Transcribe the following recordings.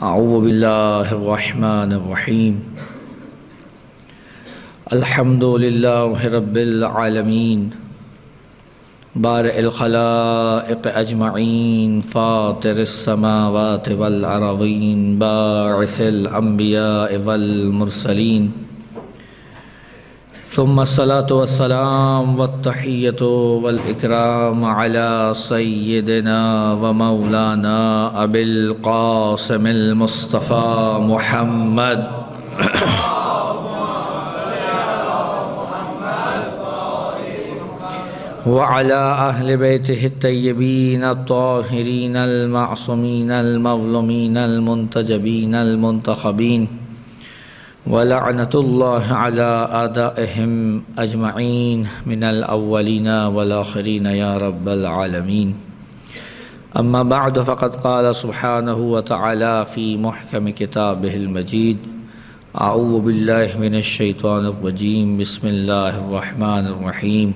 اعوذ باللہ الرحمن الرحیم الحمد للہ رب العالمین بارئ الخلائق اجمعین فاطر السماوات والارضین باعث الانبیاء والمرسلین ثم الصلاة والسلام والتحیۃ والاکرام علی سیدنا ومولانا ابی القاسم المصطفى محمد وعلى أهل بيته الطيبين الطاهرين المعصومين المظلومين المنتجبين المنتخبين ولعنة الله على أعدائهم أجمعين من الأولين والآخرين يا رب العالمين. أما بعد فقد قال سبحانه وتعالى في محكم كتابه المجيد أعوذ بالله من الشيطان الرجيم بسم الله الرحمن الرحيم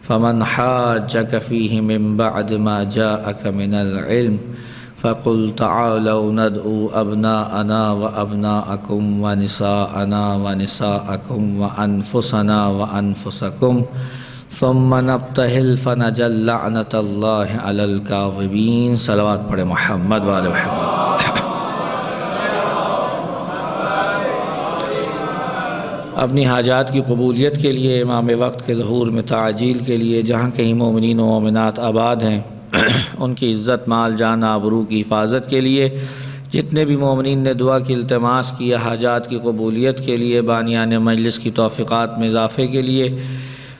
فمن حاجك فيه من بعد ما جاءك من العلم فقل تعالوا ندعو أبناءنا وأبناءكم ونساءنا ونساءكم وأنفسنا وأنفسكم ثم نبتهل فنجل لعنة الله على الكاذبين. صلوات پڑھے محمد وآل محمد. اپنی حاجات کی قبولیت کے لیے، امام وقت کے ظہور میں تعجیل کے لیے، جہاں کہیں مومنین و مومنات آباد ہیں ان کی عزت، مال، جان، آبرو کی حفاظت کے لیے، جتنے بھی مومنین نے دعا کی التماس کیا حاجات کی قبولیت کے لیے، بانیان مجلس کی توفیقات میں اضافے کے لیے،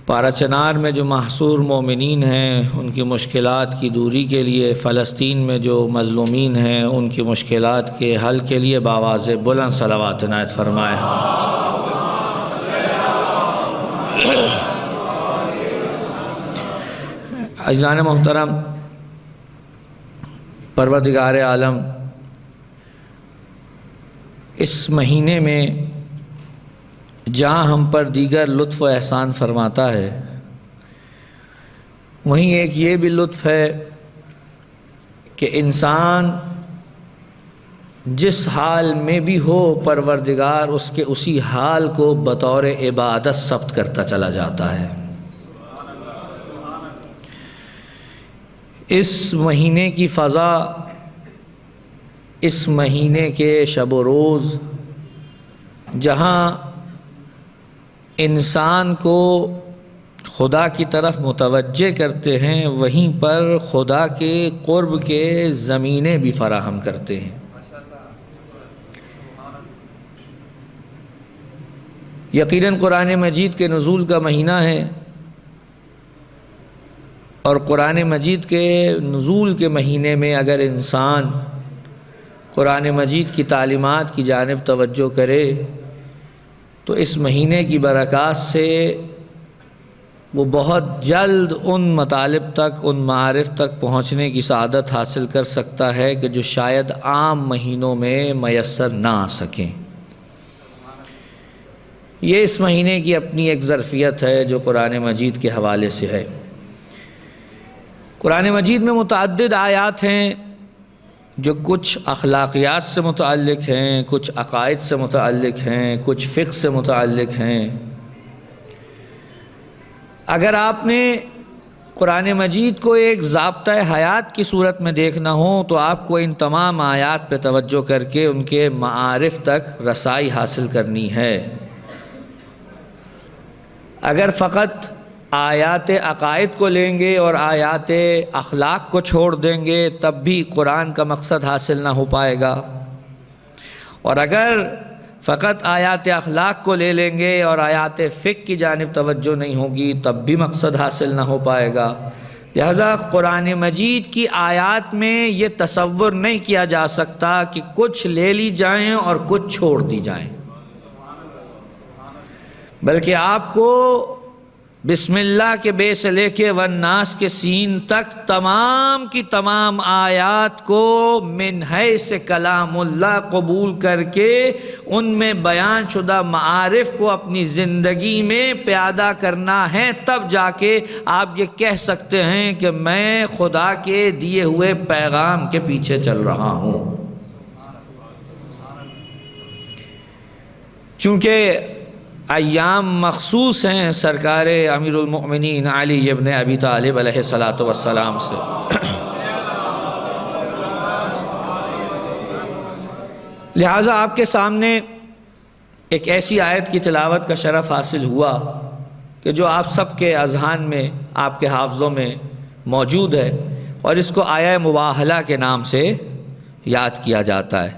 پارہ چنار میں جو محصور مومنین ہیں ان کی مشکلات کی دوری کے لیے، فلسطین میں جو مظلومین ہیں ان کی مشکلات کے حل کے لیے بآواز بلند صلوات عنایت فرمائے. عزیزان محترم، پروردگار عالم اس مہینے میں جہاں ہم پر دیگر لطف و احسان فرماتا ہے، وہیں ایک یہ بھی لطف ہے کہ انسان جس حال میں بھی ہو پروردگار اس کے اسی حال کو بطور عبادت ثبت کرتا چلا جاتا ہے. اس مہینے کی فضا، اس مہینے کے شب و روز جہاں انسان کو خدا کی طرف متوجہ کرتے ہیں، وہیں پر خدا کے قرب کے زمینیں بھی فراہم کرتے ہیں. یقیناً قرآن مجید کے نزول کا مہینہ ہے، اور قرآن مجید کے نزول کے مہینے میں اگر انسان قرآن مجید کی تعلیمات کی جانب توجہ کرے تو اس مہینے کی برکات سے وہ بہت جلد ان مطالب تک، ان معارف تک پہنچنے کی سعادت حاصل کر سکتا ہے کہ جو شاید عام مہینوں میں میسر نہ آ سکیں. یہ اس مہینے کی اپنی ایک ظرفیت ہے جو قرآن مجید کے حوالے سے ہے. قرآن مجید میں متعدد آیات ہیں جو کچھ اخلاقیات سے متعلق ہیں، کچھ عقائد سے متعلق ہیں، کچھ فقہ سے متعلق ہیں. اگر آپ نے قرآن مجید کو ایک ضابطۂ حیات کی صورت میں دیکھنا ہو تو آپ کو ان تمام آیات پہ توجہ کر کے ان کے معارف تک رسائی حاصل کرنی ہے. اگر فقط آیات عقائد کو لیں گے اور آیات اخلاق کو چھوڑ دیں گے تب بھی قرآن کا مقصد حاصل نہ ہو پائے گا، اور اگر فقط آیات اخلاق کو لے لیں گے اور آیات فقہ کی جانب توجہ نہیں ہوگی تب بھی مقصد حاصل نہ ہو پائے گا. لہذا قرآن مجید کی آیات میں یہ تصور نہیں کیا جا سکتا کہ کچھ لے لی جائیں اور کچھ چھوڑ دی جائیں، بلکہ آپ کو بسم اللہ کے بے سے لے کے والناس کے سین تک تمام کی تمام آیات کو من حیث کلام اللہ قبول کر کے ان میں بیان شدہ معارف کو اپنی زندگی میں پیادہ کرنا ہے، تب جا کے آپ یہ کہہ سکتے ہیں کہ میں خدا کے دیے ہوئے پیغام کے پیچھے چل رہا ہوں. چونکہ ایام مخصوص ہیں سرکار امیر المؤمنین علی ابن ابی طالب علیہ السلام سے، لہٰذا آپ کے سامنے ایک ایسی آیت کی تلاوت کا شرف حاصل ہوا کہ جو آپ سب کے اذہان میں، آپ کے حافظوں میں موجود ہے، اور اس کو آیہ مباہلہ کے نام سے یاد کیا جاتا ہے۔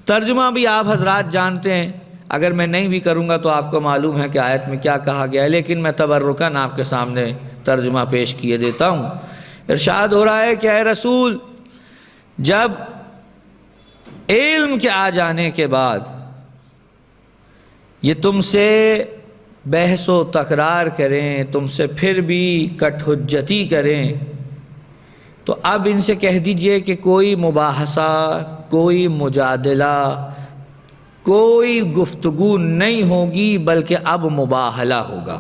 ترجمہ بھی آپ حضرات جانتے ہیں، اگر میں نہیں بھی کروں گا تو آپ کو معلوم ہے کہ آیت میں کیا کہا گیا ہے، لیکن میں تبرکاً آپ کے سامنے ترجمہ پیش کیے دیتا ہوں۔ ارشاد ہو رہا ہے کہ اے رسول، جب علم کے آ جانے کے بعد یہ تم سے بحث و تکرار کریں، تم سے پھر بھی کٹ حجتی کریں، تو اب ان سے کہہ دیجئے کہ کوئی مباحثہ، کوئی مجادلہ، کوئی گفتگو نہیں ہوگی، بلکہ اب مباہلہ ہوگا۔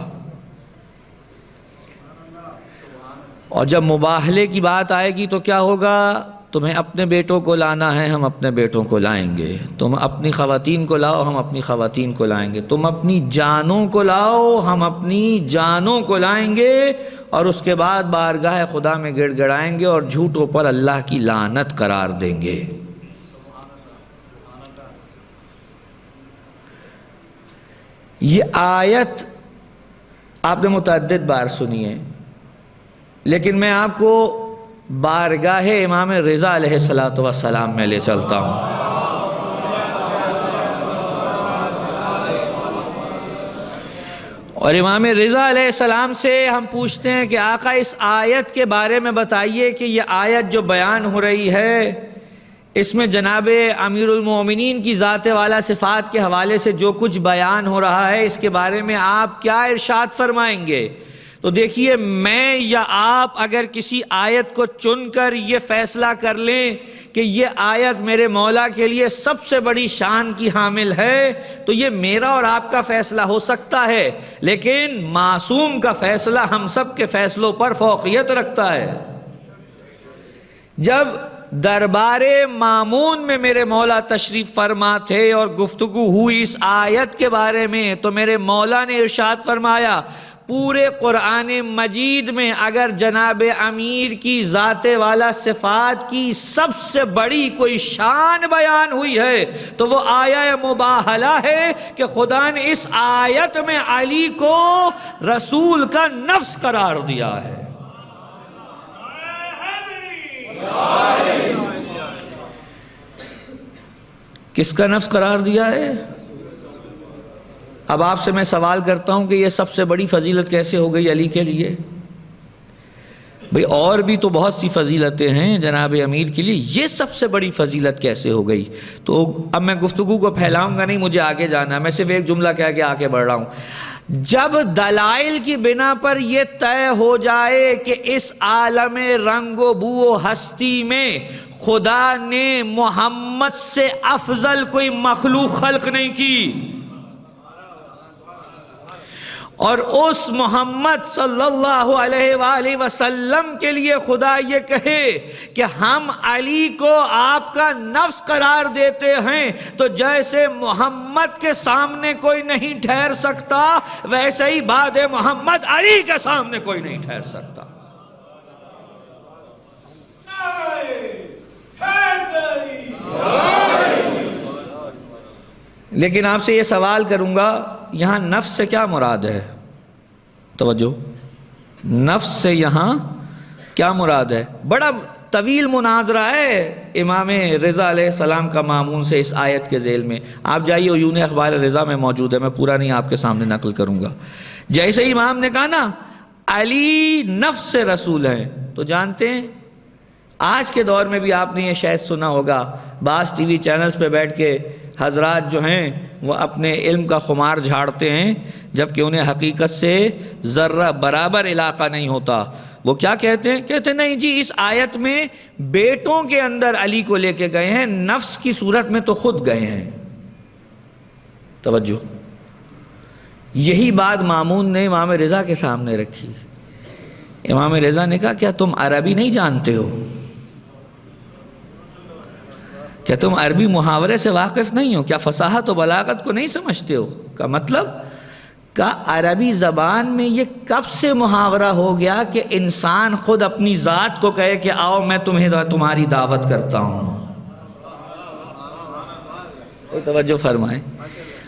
اور جب مباہلے کی بات آئے گی تو کیا ہوگا؟ تمہیں اپنے بیٹوں کو لانا ہے، ہم اپنے بیٹوں کو لائیں گے، تم اپنی خواتین کو لاؤ، ہم اپنی خواتین کو لائیں گے، تم اپنی جانوں کو لاؤ، ہم اپنی جانوں کو لائیں گے، اور اس کے بعد بارگاہ خدا میں گڑ گڑائیں گے اور جھوٹوں پر اللہ کی لعنت قرار دیں گے۔ یہ آیت آپ نے متعدد بار سنی ہے، لیکن میں آپ کو بارگاہ امام رضا علیہ السلام میں لے چلتا ہوں۔ اور امام رضا علیہ السلام سے ہم پوچھتے ہیں کہ آقا اس آیت کے بارے میں بتائیے کہ یہ آیت جو بیان ہو رہی ہے، اس میں جناب امیر المومنین کی ذات والا صفات کے حوالے سے جو کچھ بیان ہو رہا ہے، اس کے بارے میں آپ کیا ارشاد فرمائیں گے؟ تو دیکھیے، میں یا آپ اگر کسی آیت کو چن کر یہ فیصلہ کر لیں کہ یہ آیت میرے مولا کے لیے سب سے بڑی شان کی حامل ہے، تو یہ میرا اور آپ کا فیصلہ ہو سکتا ہے، لیکن معصوم کا فیصلہ ہم سب کے فیصلوں پر فوقیت رکھتا ہے۔ جب دربار مامون میں میرے مولا تشریف فرما تھے اور گفتگو ہوئی اس آیت کے بارے میں، تو میرے مولا نے ارشاد فرمایا، پورے قرآن مجید میں اگر جناب امیر کی ذات والا صفات کی سب سے بڑی کوئی شان بیان ہوئی ہے تو وہ آیہ مباہلہ ہے کہ خدا نے اس آیت میں علی کو رسول کا نفس قرار دیا ہے۔ کس کا نفس قرار دیا ہے؟ اب آپ سے میں سوال کرتا ہوں کہ یہ سب سے بڑی فضیلت کیسے ہو گئی علی کے لیے؟ بھئی اور بھی تو بہت سی فضیلتیں ہیں جناب امیر کے لیے، یہ سب سے بڑی فضیلت کیسے ہو گئی؟ تو اب میں گفتگو کو پھیلاؤں گا نہیں، مجھے آگے جانا ہے، میں صرف ایک جملہ کہہ کے آگے بڑھ رہا ہوں۔ جب دلائل کی بنا پر یہ طے ہو جائے کہ اس عالم رنگ و بو و ہستی میں خدا نے محمد سے افضل کوئی مخلوق خلق نہیں کی، اور اس محمد صلی اللہ علیہ وآلہ وسلم کے لیے خدا یہ کہے کہ ہم علی کو آپ کا نفس قرار دیتے ہیں، تو جیسے محمد کے سامنے کوئی نہیں ٹھہر سکتا، ویسے ہی بعد محمد علی کے سامنے کوئی نہیں ٹھہر سکتا۔ لیکن آپ سے یہ سوال کروں گا، یہاں نفس سے کیا مراد ہے؟ توجہ، نفس سے یہاں کیا مراد ہے؟ بڑا طویل مناظرہ ہے امام رضا علیہ السلام کا مامون سے اس آیت کے ذیل میں، آپ جائیے عیون اخبار رضا میں موجود ہے، میں پورا نہیں آپ کے سامنے نقل کروں گا۔ جیسے امام نے کہا نا علی نفس سے رسول ہے، تو جانتے ہیں آج کے دور میں بھی آپ نے یہ شاید سنا ہوگا، بعض ٹی وی چینلز پہ بیٹھ کے حضرات جو ہیں وہ اپنے علم کا خمار جھاڑتے ہیں، جبکہ انہیں حقیقت سے ذرہ برابر علاقہ نہیں ہوتا۔ وہ کیا کہتے ہیں؟ کہتے ہیں نہیں جی، اس آیت میں بیٹوں کے اندر علی کو لے کے گئے ہیں، نفس کی صورت میں تو خود گئے ہیں۔ توجہ، یہی بات مامون نے امام رضا کے سامنے رکھی۔ امام رضا نے کہا کیا تم عربی نہیں جانتے ہو؟ کیا تم عربی محاورے سے واقف نہیں ہو؟ کیا فصاحت و بلاغت کو نہیں سمجھتے ہو؟ کا مطلب عربی زبان میں یہ کب سے محاورہ ہو گیا کہ انسان خود اپنی ذات کو کہے کہ آؤ میں تمہاری دعوت کرتا ہوں؟ توجہ فرمائیں،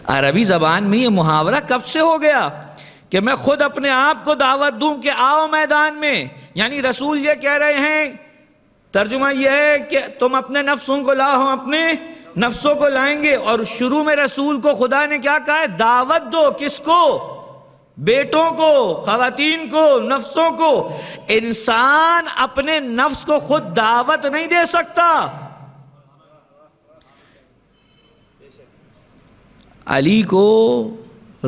عربی زبان میں یہ محاورہ کب سے ہو گیا کہ میں خود اپنے آپ کو دعوت دوں کہ آؤ میدان میں؟ یعنی رسول یہ کہہ رہے ہیں، ترجمہ یہ ہے کہ تم اپنے نفسوں کو لاؤ، اپنے نفسوں کو لائیں گے۔ اور شروع میں رسول کو خدا نے کیا کہا ہے؟ دعوت دو۔ کس کو؟ بیٹوں کو، خواتین کو، نفسوں کو۔ انسان اپنے نفس کو خود دعوت نہیں دے سکتا۔ علی کو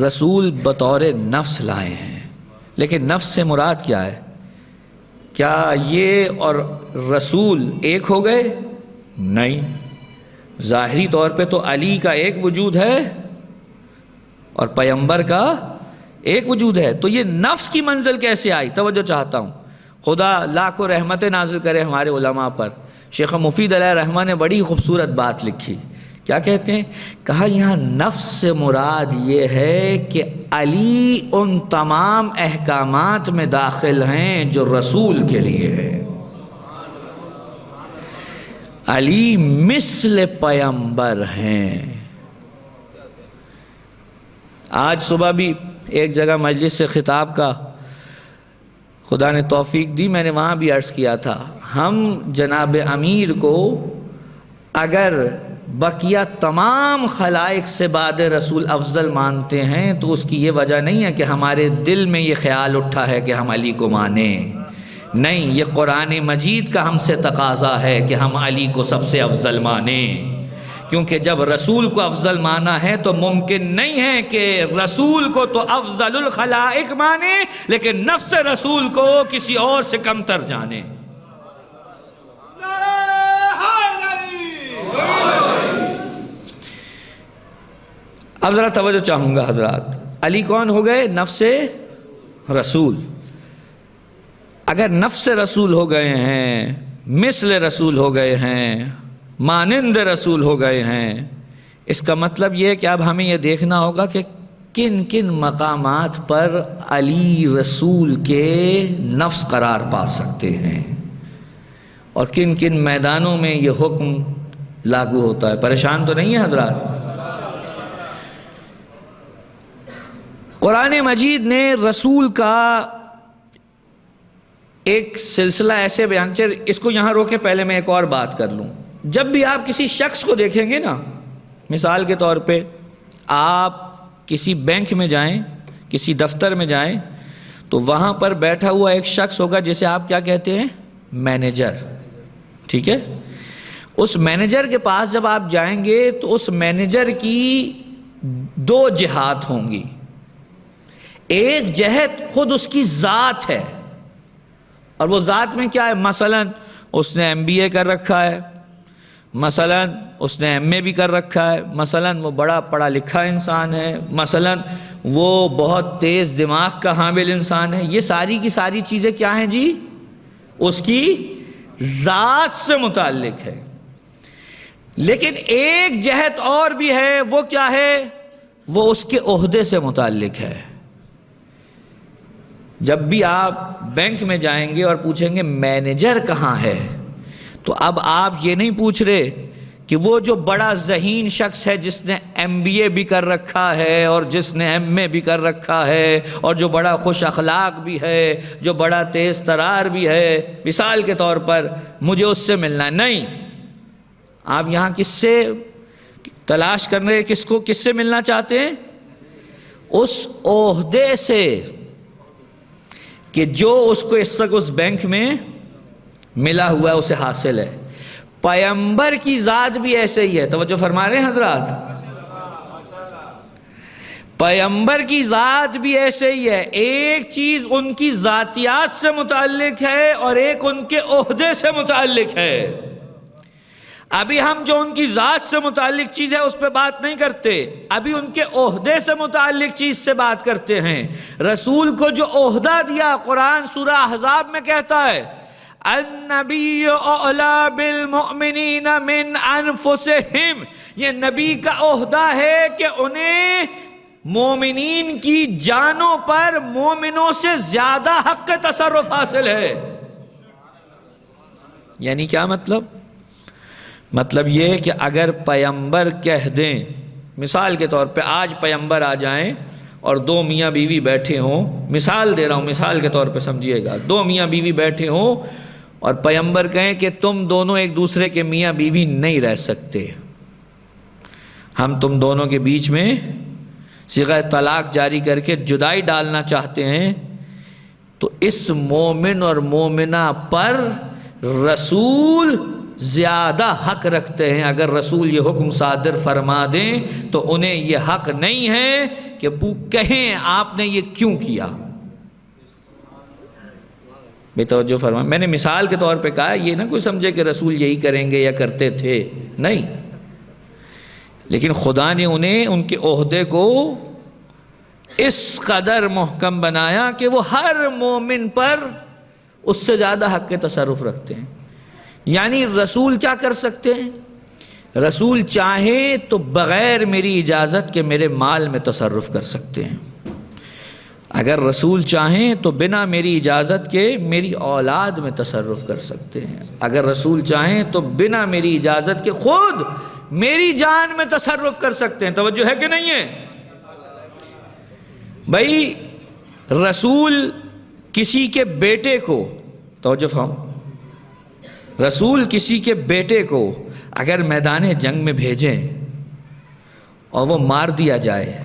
رسول بطور نفس لائے ہیں، لیکن نفس سے مراد کیا ہے؟ کیا یہ اور رسول ایک ہو گئے؟ نہیں، ظاہری طور پہ تو علی کا ایک وجود ہے اور پیغمبر کا ایک وجود ہے، تو یہ نفس کی منزل کیسے آئی؟ توجہ چاہتا ہوں، خدا لاکھوں رحمتیں نازل کرے ہمارے علماء پر۔ شیخ مفید علیہ الرحمہ نے بڑی خوبصورت بات لکھی، کیا کہتے ہیں؟ کہا یہاں نفس سے مراد یہ ہے کہ علی ان تمام احکامات میں داخل ہیں جو رسول کے لیے ہے۔ علی مثل پیغمبر ہیں۔ آج صبح بھی ایک جگہ مجلس سے خطاب کا خدا نے توفیق دی، میں نے وہاں بھی عرض کیا تھا، ہم جناب امیر کو اگر بقیہ تمام خلائق سے بعد رسول افضل مانتے ہیں تو اس کی یہ وجہ نہیں ہے کہ ہمارے دل میں یہ خیال اٹھا ہے کہ ہم علی کو مانیں، نہیں، یہ قرآن مجید کا ہم سے تقاضا ہے کہ ہم علی کو سب سے افضل مانیں، کیونکہ جب رسول کو افضل مانا ہے تو ممکن نہیں ہے کہ رسول کو تو افضل الخلائق مانے لیکن نفس رسول کو کسی اور سے کمتر جانے۔ اب ذرا توجہ چاہوں گا حضرات، علی کون ہو گئے؟ نفس رسول۔ اگر نفس رسول ہو گئے ہیں، مثل رسول ہو گئے ہیں، مانند رسول ہو گئے ہیں، اس کا مطلب یہ ہے کہ اب ہمیں یہ دیکھنا ہوگا کہ کن کن مقامات پر علی رسول کے نفس قرار پا سکتے ہیں اور کن کن میدانوں میں یہ حکم لاگو ہوتا ہے۔ پریشان تو نہیں ہے حضرات؟ قرآن مجید نے رسول کا ایک سلسلہ ایسے بیان کیا، اس کو یہاں روکے، پہلے میں ایک اور بات کر لوں۔ جب بھی آپ کسی شخص کو دیکھیں گے نا، مثال کے طور پہ آپ کسی بینک میں جائیں، کسی دفتر میں جائیں، تو وہاں پر بیٹھا ہوا ایک شخص ہوگا جسے آپ کیا کہتے ہیں؟ مینیجر، ٹھیک ہے؟ اس مینیجر کے پاس جب آپ جائیں گے تو اس مینیجر کی دو جہات ہوں گی۔ ایک جہت خود اس کی ذات ہے، اور وہ ذات میں کیا ہے؟ مثلا اس نے MBA کر رکھا ہے، مثلا اس نے MA بھی کر رکھا ہے، مثلا وہ بڑا پڑھا لکھا انسان ہے، مثلا وہ بہت تیز دماغ کا حامل انسان ہے۔ یہ ساری کی ساری چیزیں کیا ہیں جی؟ اس کی ذات سے متعلق ہے۔ لیکن ایک جہت اور بھی ہے، وہ کیا ہے؟ وہ اس کے عہدے سے متعلق ہے۔ جب بھی آپ بینک میں جائیں گے اور پوچھیں گے مینیجر کہاں ہے، تو اب آپ یہ نہیں پوچھ رہے کہ وہ جو بڑا ذہین شخص ہے جس نے MBA بھی کر رکھا ہے اور جس نے MA بھی کر رکھا ہے اور جو بڑا خوش اخلاق بھی ہے، جو بڑا تیز ترار بھی ہے، مثال کے طور پر مجھے اس سے ملنا ہے۔ نہیں، آپ یہاں کس سے تلاش کر رہے ہیں؟ کس سے ملنا چاہتے ہیں؟ اس عہدے سے کہ جو اس کو اس وقت اس بینک میں ملا ہوا ہے، اسے حاصل ہے۔ پیغمبر کی ذات بھی ایسے ہی ہے، توجہ فرما رہے ہیں حضرات؟ پیغمبر کی ذات بھی ایسے ہی ہے، ایک چیز ان کی ذاتیات سے متعلق ہے اور ایک ان کے عہدے سے متعلق ہے۔ ابھی ہم جو ان کی ذات سے متعلق چیز ہے اس پہ بات نہیں کرتے، ابھی ان کے عہدے سے متعلق چیز سے بات کرتے ہیں۔ رسول کو جو عہدہ دیا، قرآن سورہ احزاب میں کہتا ہے النبی اولی بالمؤمنین من انفسہم، یہ نبی کا عہدہ ہے کہ انہیں مومنین کی جانوں پر مومنوں سے زیادہ حق تصرف حاصل ہے۔ یعنی کیا مطلب؟ مطلب یہ کہ اگر پیغمبر کہہ دیں، مثال کے طور پہ آج پیغمبر آ جائیں اور دو میاں بیوی بیٹھے ہوں، مثال دے رہا ہوں، مثال کے طور پہ سمجھیے گا، دو میاں بیوی بیٹھے ہوں اور پیغمبر کہیں کہ تم دونوں ایک دوسرے کے میاں بیوی نہیں رہ سکتے، ہم تم دونوں کے بیچ میں صیغہ طلاق جاری کر کے جدائی ڈالنا چاہتے ہیں، تو اس مومن اور مومنہ پر رسول زیادہ حق رکھتے ہیں۔ اگر رسول یہ حکم صادر فرما دیں تو انہیں یہ حق نہیں ہے کہ کہیں آپ نے یہ کیوں کیا۔ بے توجہ فرما، میں نے مثال کے طور پہ کہا، یہ نہ کوئی سمجھے کہ رسول یہی کریں گے یا کرتے تھے، نہیں، لیکن خدا نے انہیں ان کے عہدے کو اس قدر محکم بنایا کہ وہ ہر مومن پر اس سے زیادہ حق کے تصرف رکھتے ہیں۔ یعنی رسول کیا کر سکتے ہیں؟ رسول چاہیں تو بغیر میری اجازت کے میرے مال میں تصرف کر سکتے ہیں، اگر رسول چاہیں تو بنا میری اجازت کے میری اولاد میں تصرف کر سکتے ہیں، اگر رسول چاہیں تو بنا میری اجازت کے خود میری جان میں تصرف کر سکتے ہیں۔ توجہ ہے کہ نہیں ہے؟ بھائی رسول کسی کے بیٹے کو، توجہ فرمائیں، رسول کسی کے بیٹے کو اگر میدان جنگ میں بھیجیں اور وہ مار دیا جائے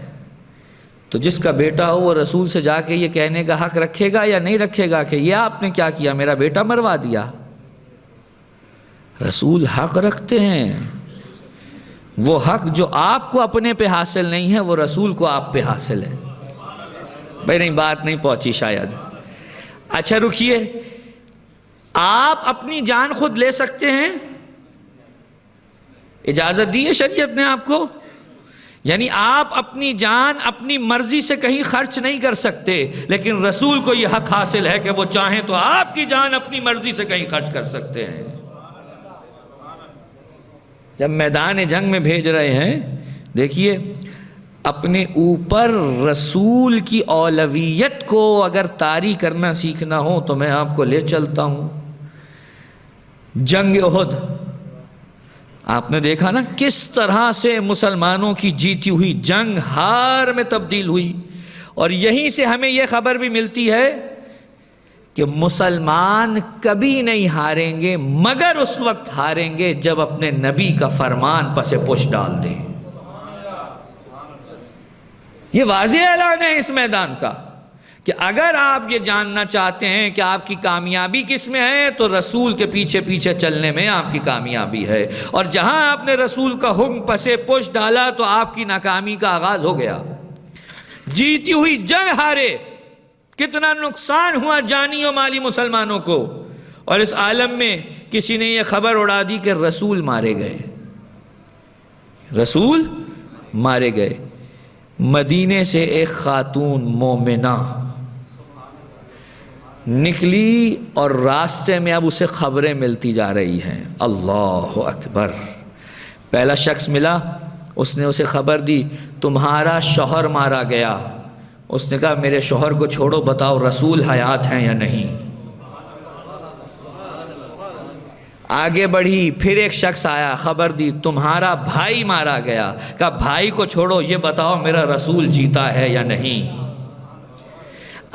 تو جس کا بیٹا ہو وہ رسول سے جا کے یہ کہنے کا حق رکھے گا یا نہیں رکھے گا کہ یہ آپ نے کیا کیا، میرا بیٹا مروا دیا؟ رسول حق رکھتے ہیں، وہ حق جو آپ کو اپنے پہ حاصل نہیں ہے وہ رسول کو آپ پہ حاصل ہے۔ بھائی نہیں، بات نہیں پہنچی شاید۔ اچھا رکیے، آپ اپنی جان خود لے سکتے ہیں؟ اجازت دی ہے شریعت نے آپ کو؟ یعنی آپ اپنی جان اپنی مرضی سے کہیں خرچ نہیں کر سکتے، لیکن رسول کو یہ حق حاصل ہے کہ وہ چاہیں تو آپ کی جان اپنی مرضی سے کہیں خرچ کر سکتے ہیں۔ جب میدان جنگ میں بھیج رہے ہیں، دیکھیے اپنے اوپر رسول کی اولویت کو اگر طاری کرنا سیکھنا ہو تو میں آپ کو لے چلتا ہوں جنگ احد۔ آپ نے دیکھا نا کس طرح سے مسلمانوں کی جیتی ہوئی جنگ ہار میں تبدیل ہوئی، اور یہیں سے ہمیں یہ خبر بھی ملتی ہے کہ مسلمان کبھی نہیں ہاریں گے مگر اس وقت ہاریں گے جب اپنے نبی کا فرمان پس پش ڈال دیں۔ یہ واضح اعلان ہے اس میدان کا کہ اگر آپ یہ جاننا چاہتے ہیں کہ آپ کی کامیابی کس میں ہے تو رسول کے پیچھے پیچھے چلنے میں آپ کی کامیابی ہے، اور جہاں آپ نے رسول کا حکم پس پش ڈالا تو آپ کی ناکامی کا آغاز ہو گیا۔ جیتی ہوئی جنگ ہارے، کتنا نقصان ہوا جانی و مالی مسلمانوں کو، اور اس عالم میں کسی نے یہ خبر اڑا دی کہ رسول مارے گئے، رسول مارے گئے۔ مدینے سے ایک خاتون مومنہ نکلی اور راستے میں اب اسے خبریں ملتی جا رہی ہیں۔ اللہ اکبر! پہلا شخص ملا، اس نے اسے خبر دی تمہارا شوہر مارا گیا۔ اس نے کہا میرے شوہر کو چھوڑو، بتاؤ رسول حیات ہیں یا نہیں۔ آگے بڑھی، پھر ایک شخص آیا، خبر دی تمہارا بھائی مارا گیا۔ کہا بھائی کو چھوڑو، یہ بتاؤ میرا رسول جیتا ہے یا نہیں۔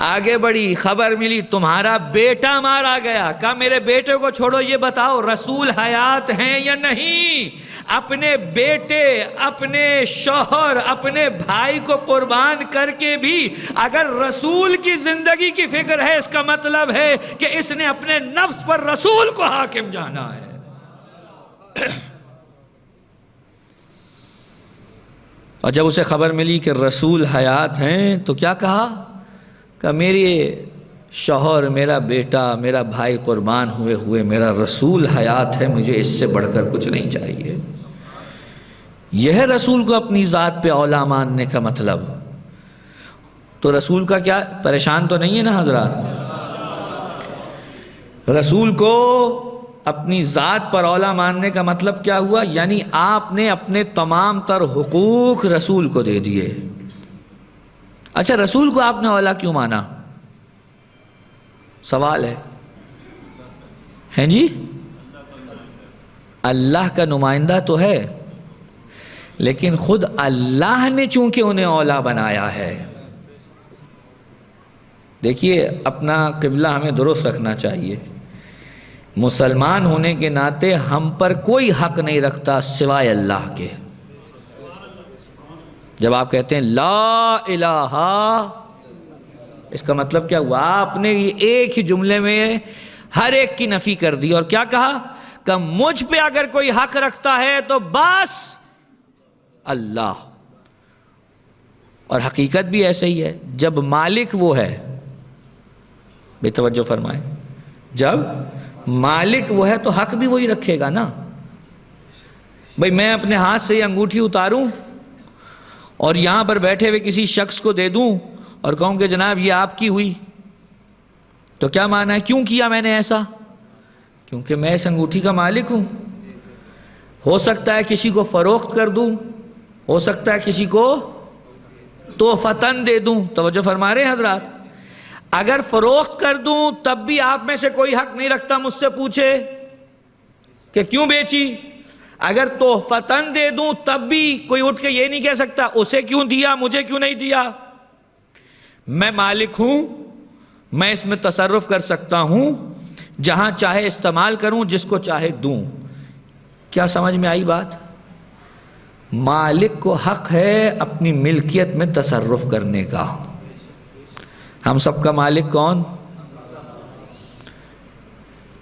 آگے بڑھی، خبر ملی تمہارا بیٹا مارا گیا۔ کہا میرے بیٹے کو چھوڑو، یہ بتاؤ رسول حیات ہیں یا نہیں۔ اپنے بیٹے، اپنے شوہر، اپنے بھائی کو قربان کر کے بھی اگر رسول کی زندگی کی فکر ہے، اس کا مطلب ہے کہ اس نے اپنے نفس پر رسول کو حاکم جانا ہے۔ اور جب اسے خبر ملی کہ رسول حیات ہیں تو کیا کہا کہ میرے شوہر، میرا بیٹا، میرا بھائی قربان ہوئے میرا رسول حیات ہے، مجھے اس سے بڑھ کر کچھ نہیں چاہیے۔ یہ ہے رسول کو اپنی ذات پہ اولا ماننے کا مطلب۔ تو رسول کا کیا پریشان تو نہیں ہے نا حضرات؟ رسول کو اپنی ذات پر اولا ماننے کا مطلب کیا ہوا؟ یعنی آپ نے اپنے تمام تر حقوق رسول کو دے دیے۔ اچھا، رسول کو آپ نے اولا کیوں مانا؟ سوال ہے جی؟ اللہ کا نمائندہ تو ہے، لیکن خود اللہ نے چونکہ انہیں اولا بنایا ہے۔ دیکھیے، اپنا قبلہ ہمیں درست رکھنا چاہیے۔ مسلمان ہونے کے ناطے ہم پر کوئی حق نہیں رکھتا سوائے اللہ کے۔ جب آپ کہتے ہیں لا الہ، اس کا مطلب کیا ہوا؟ آپ نے یہ ایک ہی جملے میں ہر ایک کی نفی کر دی، اور کیا کہا کہ مجھ پہ اگر کوئی حق رکھتا ہے تو بس اللہ۔ اور حقیقت بھی ایسے ہی ہے، جب مالک وہ ہے، بے توجہ فرمائیں، جب مالک وہ ہے تو حق بھی وہی رکھے گا نا۔ بھئی میں اپنے ہاتھ سے یہ انگوٹھی اتاروں اور یہاں پر بیٹھے ہوئے کسی شخص کو دے دوں اور کہوں کہ جناب یہ آپ کی ہوئی، تو کیا معنی ہے؟ کیوں کیا میں نے ایسا؟ کیونکہ میں اس انگوٹھی کا مالک ہوں۔ ہو سکتا ہے کسی کو فروخت کر دوں، ہو سکتا ہے کسی کو تحفتاً دے دوں۔ توجہ فرما رہے ہیں حضرات؟ اگر فروخت کر دوں تب بھی آپ میں سے کوئی حق نہیں رکھتا مجھ سے پوچھے کہ کیوں بیچی۔ اگر تحفتاً دے دوں تب بھی کوئی اٹھ کے یہ نہیں کہہ سکتا اسے کیوں دیا مجھے کیوں نہیں دیا۔ میں مالک ہوں، میں اس میں تصرف کر سکتا ہوں، جہاں چاہے استعمال کروں، جس کو چاہے دوں۔ کیا سمجھ میں آئی بات؟ مالک کو حق ہے اپنی ملکیت میں تصرف کرنے کا۔ ہم سب کا مالک کون؟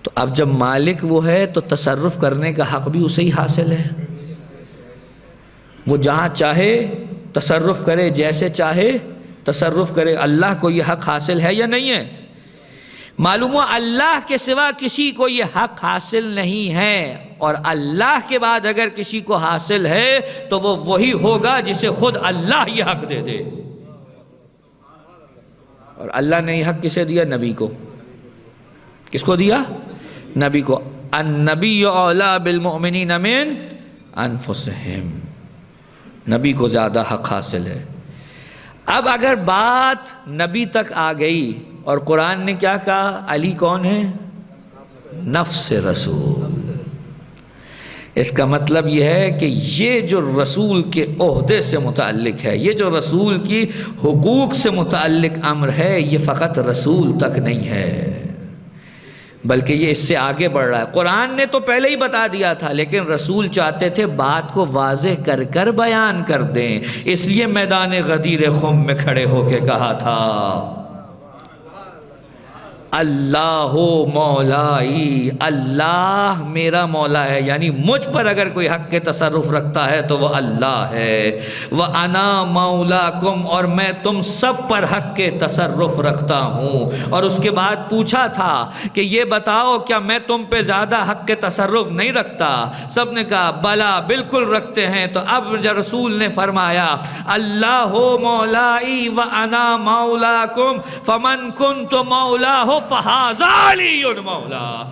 تو اب جب مالک وہ ہے تو تصرف کرنے کا حق بھی اسے ہی حاصل ہے۔ وہ جہاں چاہے تصرف کرے، جیسے چاہے تصرف کرے۔ اللہ کو یہ حق حاصل ہے یا نہیں ہے؟ معلوم ہوا اللہ کے سوا کسی کو یہ حق حاصل نہیں ہے، اور اللہ کے بعد اگر کسی کو حاصل ہے تو وہ وہی ہوگا جسے خود اللہ یہ حق دے دے۔ اور اللہ نے یہ حق کسے دیا؟ نبی کو۔ کس کو دیا؟ نبی کو۔ النبی اولیٰ بالمؤمنین من انفسہم، نبی کو زیادہ حق حاصل ہے۔ اب اگر بات نبی تک آ گئی اور قرآن نے کیا کہا؟ علی کون ہے؟ نفس رسول۔ اس کا مطلب یہ ہے کہ یہ جو رسول کے عہدے سے متعلق ہے، یہ جو رسول کی حقوق سے متعلق امر ہے، یہ فقط رسول تک نہیں ہے، بلکہ یہ اس سے آگے بڑھ رہا ہے۔ قرآن نے تو پہلے ہی بتا دیا تھا، لیکن رسول چاہتے تھے بات کو واضح کر کر بیان کر دیں، اس لیے میدان غدیر خم میں کھڑے ہو کے کہا تھا اللہ مولائی، اللہ میرا مولا ہے، یعنی مجھ پر اگر کوئی حق کے تصرف رکھتا ہے تو وہ اللہ ہے۔ وَأَنَا مَوْلَاكُمْ، اور میں تم سب پر حق کے تصرف رکھتا ہوں۔ اور اس کے بعد پوچھا تھا کہ یہ بتاؤ کیا میں تم پہ زیادہ حق کے تصرف نہیں رکھتا؟ سب نے کہا بلا، بالکل رکھتے ہیں۔ تو اب جب رسول نے فرمایا اللہ مولائی وَأَنَا مَوْلَاكُمْ فَمَنْ كُنْتُ مَوْلَاهُ فَهَذَا عَلِيٌّ مَوْلَا۔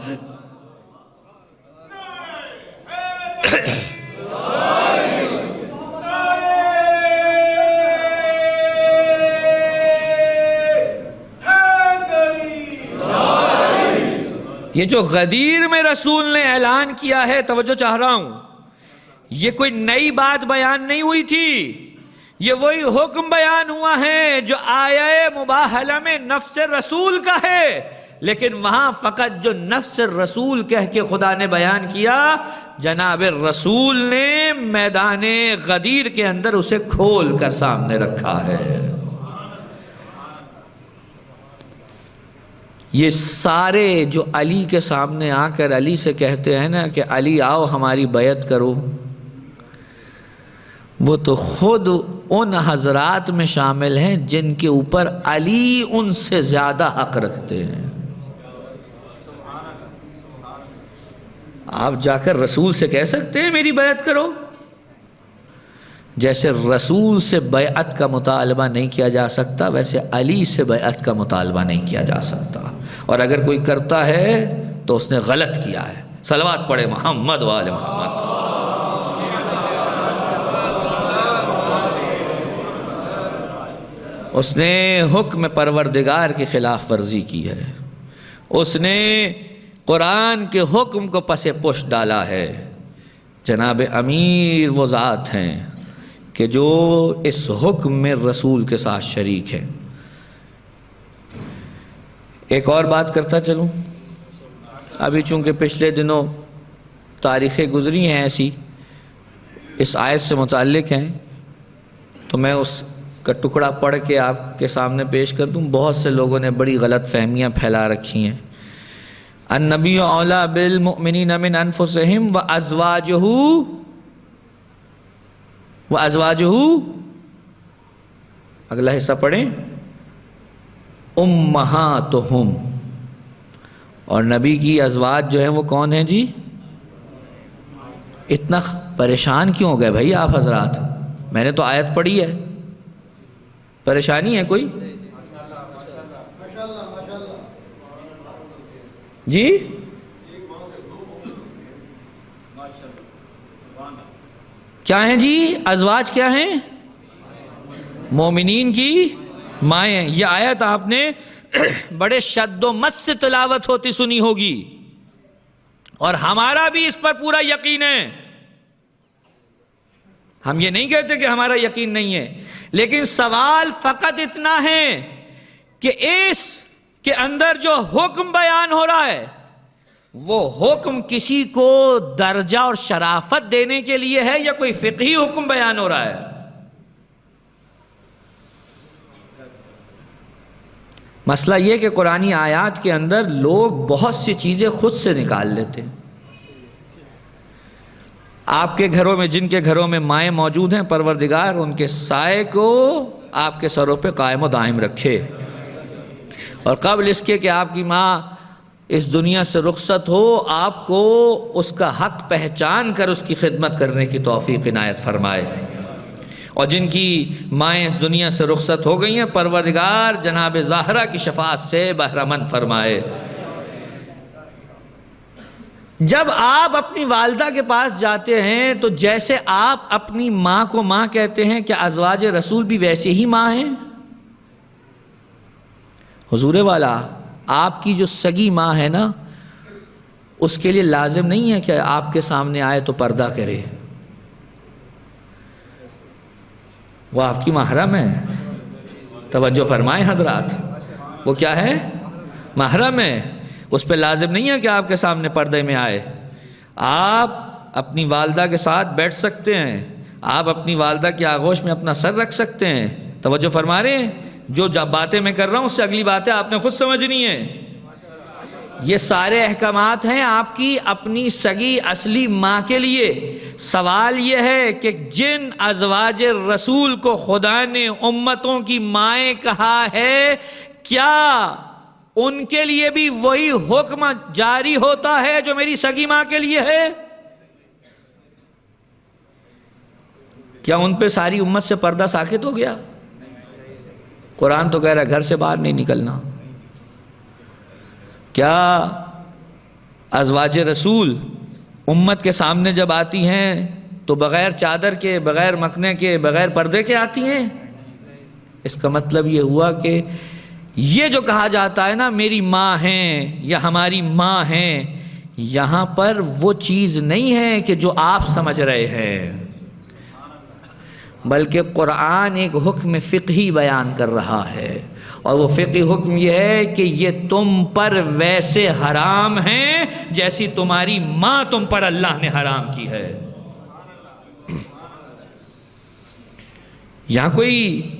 یہ جو غدیر میں رسول نے اعلان کیا ہے، توجہ چاہ رہا ہوں، یہ کوئی نئی بات بیان نہیں ہوئی تھی، یہ وہی حکم بیان ہوا ہے جو آیہ مباہلہ میں نفس رسول کا ہے، لیکن وہاں فقط جو نفس رسول کہہ کے خدا نے بیان کیا، جناب رسول نے میدان غدیر کے اندر اسے کھول کر سامنے رکھا ہے۔ یہ سارے جو علی کے سامنے آ کر علی سے کہتے ہیں نا کہ علی آؤ ہماری بیعت کرو، وہ تو خود ان حضرات میں شامل ہیں جن کے اوپر علی ان سے زیادہ حق رکھتے ہیں۔ آپ جا کر رسول سے کہہ سکتے ہیں میری بیعت کرو؟ جیسے رسول سے بیعت کا مطالبہ نہیں کیا جا سکتا، ویسے علی سے بیعت کا مطالبہ نہیں کیا جا سکتا، اور اگر کوئی کرتا ہے تو اس نے غلط کیا ہے۔ صلوات پڑھے محمد وآل محمد۔ اس نے حکم پروردگار کی خلاف ورزی کی ہے، اس نے قرآن کے حکم کو پس پش ڈالا ہے۔ جناب امیر وہ ذات ہیں کہ جو اس حکم میں رسول کے ساتھ شریک ہیں۔ ایک اور بات کرتا چلوں، ابھی چونکہ پچھلے دنوں تاریخیں گزری ہیں ایسی اس آیت سے متعلق ہیں، تو میں اس کا ٹکڑا پڑھ کے آپ کے سامنے پیش کر دوں۔ بہت سے لوگوں نے بڑی غلط فہمیاں پھیلا رکھی ہیں۔ النبی اولیٰ بالمؤمنین من انفسہم وازواجہ، اگلا حصہ پڑھیں، امہاتہم، اور نبی کی ازواج جو ہیں وہ کون ہیں جی؟ اتنا پریشان کیوں ہو گئے بھائی آپ حضرات؟ میں نے تو آیت پڑھی ہے، پریشانی ہے کوئی؟ جی کیا ہیں جی؟ ازواج کیا ہیں؟ مومنین کی مائیں۔ یہ آیت آپ نے بڑے شد و مد سے تلاوت ہوتی سنی ہوگی، اور ہمارا بھی اس پر پورا یقین ہے۔ ہم یہ نہیں کہتے کہ ہمارا یقین نہیں ہے، لیکن سوال فقط اتنا ہے کہ اس کے اندر جو حکم بیان ہو رہا ہے وہ حکم کسی کو درجہ اور شرافت دینے کے لیے ہے یا کوئی فقہی حکم بیان ہو رہا ہے؟ مسئلہ یہ کہ قرآنی آیات کے اندر لوگ بہت سی چیزیں خود سے نکال لیتے ہیں۔ آپ کے گھروں میں، جن کے گھروں میں مائیں موجود ہیں، پروردگار ان کے سائے کو آپ کے سروں پہ قائم و دائم رکھے، اور قبل اس کے کہ آپ کی ماں اس دنیا سے رخصت ہو، آپ کو اس کا حق پہچان کر اس کی خدمت کرنے کی توفیق عنایت فرمائے، اور جن کی مائیں اس دنیا سے رخصت ہو گئی ہیں، پروردگار جناب زہرا کی شفاعت سے بہرہ مند فرمائے۔ جب آپ اپنی والدہ کے پاس جاتے ہیں تو جیسے آپ اپنی ماں کو ماں کہتے ہیں، کیا ازواج رسول بھی ویسے ہی ماں ہیں؟ حضور والا، آپ کی جو سگی ماں ہے نا، اس کے لیے لازم نہیں ہے کہ آپ کے سامنے آئے تو پردہ کرے، وہ آپ کی محرم ہے۔ توجہ فرمائیں حضرات، وہ کیا ہے؟ محرم ہے۔ اس پہ لازم نہیں ہے کہ آپ کے سامنے پردے میں آئے۔ آپ اپنی والدہ کے ساتھ بیٹھ سکتے ہیں، آپ اپنی والدہ کی آغوش میں اپنا سر رکھ سکتے ہیں۔ توجہ فرما رہے ہیں؟ جو باتیں میں کر رہا ہوں اس سے اگلی باتیں آپ نے خود سمجھنی ہیں۔ یہ سارے احکامات ہیں آپ کی اپنی سگی اصلی ماں کے لیے۔ سوال یہ ہے کہ جن ازواج رسول کو خدا نے امتوں کی مائیں کہا ہے، کیا ان کے لیے بھی وہی حکم جاری ہوتا ہے جو میری سگی ماں کے لیے ہے؟ کیا ان پہ ساری امت سے پردہ ساکت ہو گیا؟ قرآن تو کہہ رہا ہے گھر سے باہر نہیں نکلنا۔ کیا ازواج رسول امت کے سامنے جب آتی ہیں تو بغیر چادر کے، بغیر مکھنے کے، بغیر پردے کے آتی ہیں؟ اس کا مطلب یہ ہوا کہ یہ جو کہا جاتا ہے نا میری ماں ہیں یا ہماری ماں ہیں، یہاں پر وہ چیز نہیں ہے کہ جو آپ سمجھ رہے ہیں، بلکہ قرآن ایک حکم فقہی بیان کر رہا ہے، اور وہ فقہی حکم یہ ہے کہ یہ تم پر ویسے حرام ہیں جیسی تمہاری ماں تم پر اللہ نے حرام کی ہے۔ یہاں کوئی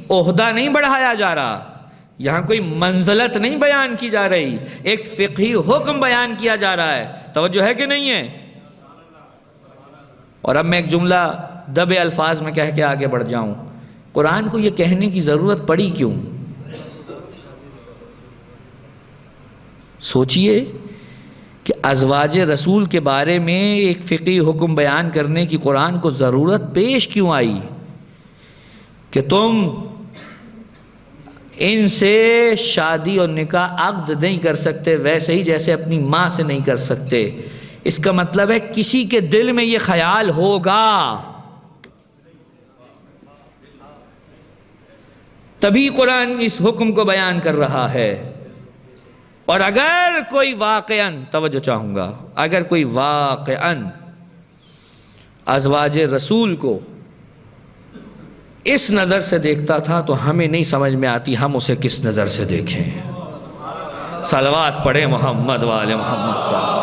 عہدہ نہیں بڑھایا جا رہا، یہاں کوئی منزلت نہیں بیان کی جا رہی، ایک فقہی حکم بیان کیا جا رہا ہے۔ توجہ ہے کہ نہیں ہے؟ اور اب میں ایک جملہ دبے الفاظ میں کہہ کے آگے بڑھ جاؤں، قرآن کو یہ کہنے کی ضرورت پڑی کیوں؟ سوچئے کہ ازواج رسول کے بارے میں ایک فقہی حکم بیان کرنے کی قرآن کو ضرورت پیش کیوں آئی کہ تم ان سے شادی اور نکاح عقد نہیں کر سکتے، ویسے ہی جیسے اپنی ماں سے نہیں کر سکتے۔ اس کا مطلب ہے کسی کے دل میں یہ خیال ہوگا تبھی قرآن اس حکم کو بیان کر رہا ہے۔ اور اگر کوئی واقعاً، توجہ چاہوں گا، اگر کوئی واقعاً ازواج رسول کو اس نظر سے دیکھتا تھا تو ہمیں نہیں سمجھ میں آتی ہم اسے کس نظر سے دیکھیں۔ صلوات پڑھیں محمد وآل محمد پر۔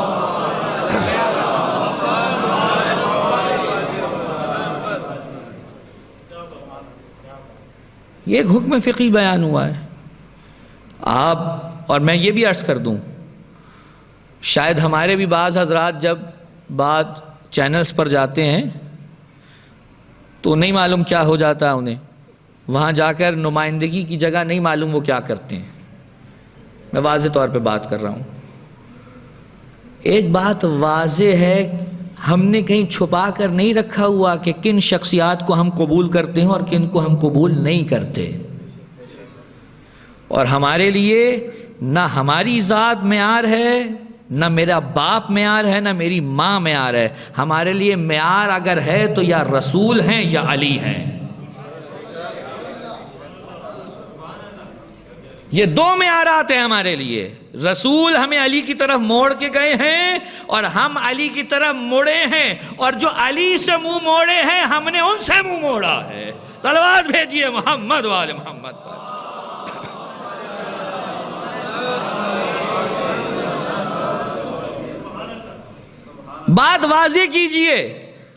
یہ ایک حکم فقہی بیان ہوا ہے۔ اور میں یہ بھی عرض کر دوں، شاید ہمارے بھی بعض حضرات جب بعض چینلز پر جاتے ہیں تو نہیں معلوم کیا ہو جاتا ہے انہیں، وہاں جا کر نمائندگی کی جگہ نہیں معلوم وہ کیا کرتے ہیں۔ میں واضح طور پہ بات کر رہا ہوں۔ ایک بات واضح ہے، ہم نے کہیں چھپا کر نہیں رکھا ہوا کہ کن شخصیات کو ہم قبول کرتے ہیں اور کن کو ہم قبول نہیں کرتے۔ اور ہمارے لیے نہ ہماری ذات معیار ہے، نہ میرا باپ معیار ہے، نہ میری ماں معیار ہے۔ ہمارے لیے معیار اگر ہے تو یا رسول ہیں یا علی ہیں۔ یہ دو معیارات ہیں ہمارے لیے۔ رسول ہمیں علی کی طرف موڑ کے گئے ہیں اور ہم علی کی طرف مڑے ہیں، اور جو علی سے منہ موڑے ہیں ہم نے ان سے منہ موڑا ہے۔ صلوات بھیجیے محمد وآل محمد پر۔ بات واضح کیجئے،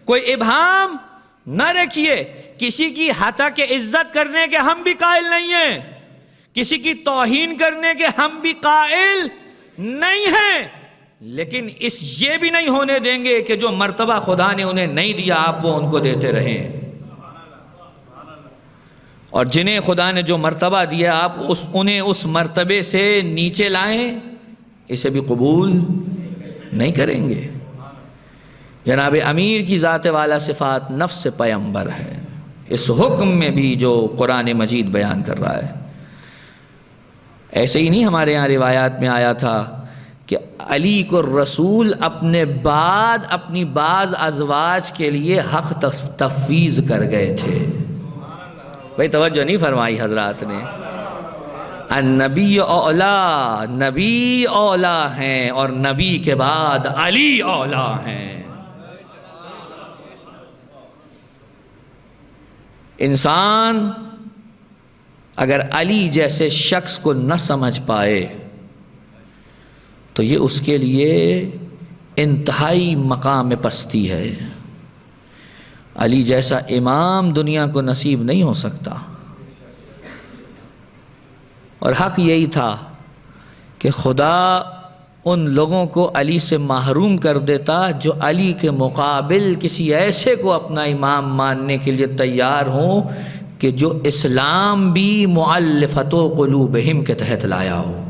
کوئی ابہام نہ رکھیے۔ کسی کی حتق عزت کرنے کے ہم بھی قائل نہیں ہیں، کسی کی توہین کرنے کے ہم بھی قائل نہیں ہیں، لیکن یہ بھی نہیں ہونے دیں گے کہ جو مرتبہ خدا نے انہیں نہیں دیا آپ وہ ان کو دیتے رہیں، اور جنہیں خدا نے جو مرتبہ دیا آپ انہیں اس مرتبے سے نیچے لائیں، اسے بھی قبول نہیں کریں گے۔ جناب امیر کی ذات والا صفات نفس پیمبر ہے، اس حکم میں بھی جو قرآن مجید بیان کر رہا ہے۔ ایسے ہی نہیں ہمارے یہاں روایات میں آیا تھا کہ علی کو رسول اپنے بعد اپنی بعض ازواج کے لیے حق تفویض کر گئے تھے۔ بھئی توجہ نہیں فرمائی حضرات نے؟ النبی اولا، نبی اولا ہیں اور نبی کے بعد علی اولا ہیں۔ انسان اگر علی جیسے شخص کو نہ سمجھ پائے تو یہ اس کے لیے انتہائی مقام پستی ہے۔ علی جیسا امام دنیا کو نصیب نہیں ہو سکتا، اور حق یہی تھا کہ خدا ان لوگوں کو علی سے محروم کر دیتا جو علی کے مقابل کسی ایسے کو اپنا امام ماننے کے لیے تیار ہوں کہ جو اسلام بھی مؤلفۃ قلوبہم کے تحت لایا ہو۔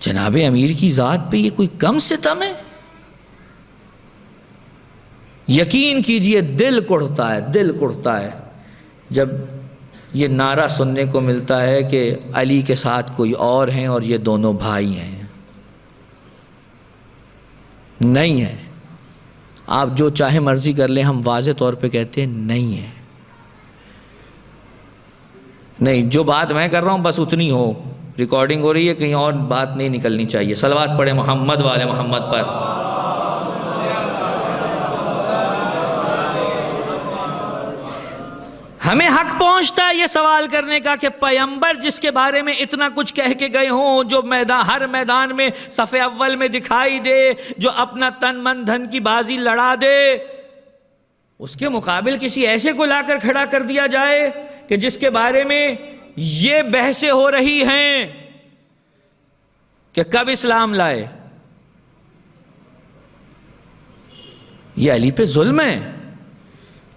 جناب امیر کی ذات پہ یہ کوئی کم ستم ہے؟ یقین کیجئے دل کڑھتا ہے، دل کڑھتا ہے جب یہ نعرہ سننے کو ملتا ہے کہ علی کے ساتھ کوئی اور ہیں اور یہ دونوں بھائی ہیں۔ نہیں ہے، آپ جو چاہے مرضی کر لیں، ہم واضح طور پہ کہتے ہیں نہیں ہے۔ نہیں، جو بات میں کر رہا ہوں بس اتنی ہو، ریکارڈنگ ہو رہی ہے، کہیں اور بات نہیں نکلنی چاہیے۔ صلوات پڑھیں محمد والے محمد پر۔ ہمیں حق پہنچتا ہے یہ سوال کرنے کا کہ پیغمبر جس کے بارے میں اتنا کچھ کہہ کے گئے ہوں، جو ہر میدان میں صف اول میں دکھائی دے، جو اپنا تن من دھن کی بازی لڑا دے، اس کے مقابل کسی ایسے کو لا کر کھڑا کر دیا جائے کہ جس کے بارے میں یہ بحثیں ہو رہی ہیں کہ کب اسلام لائے۔ یہ علی پہ ظلم ہے۔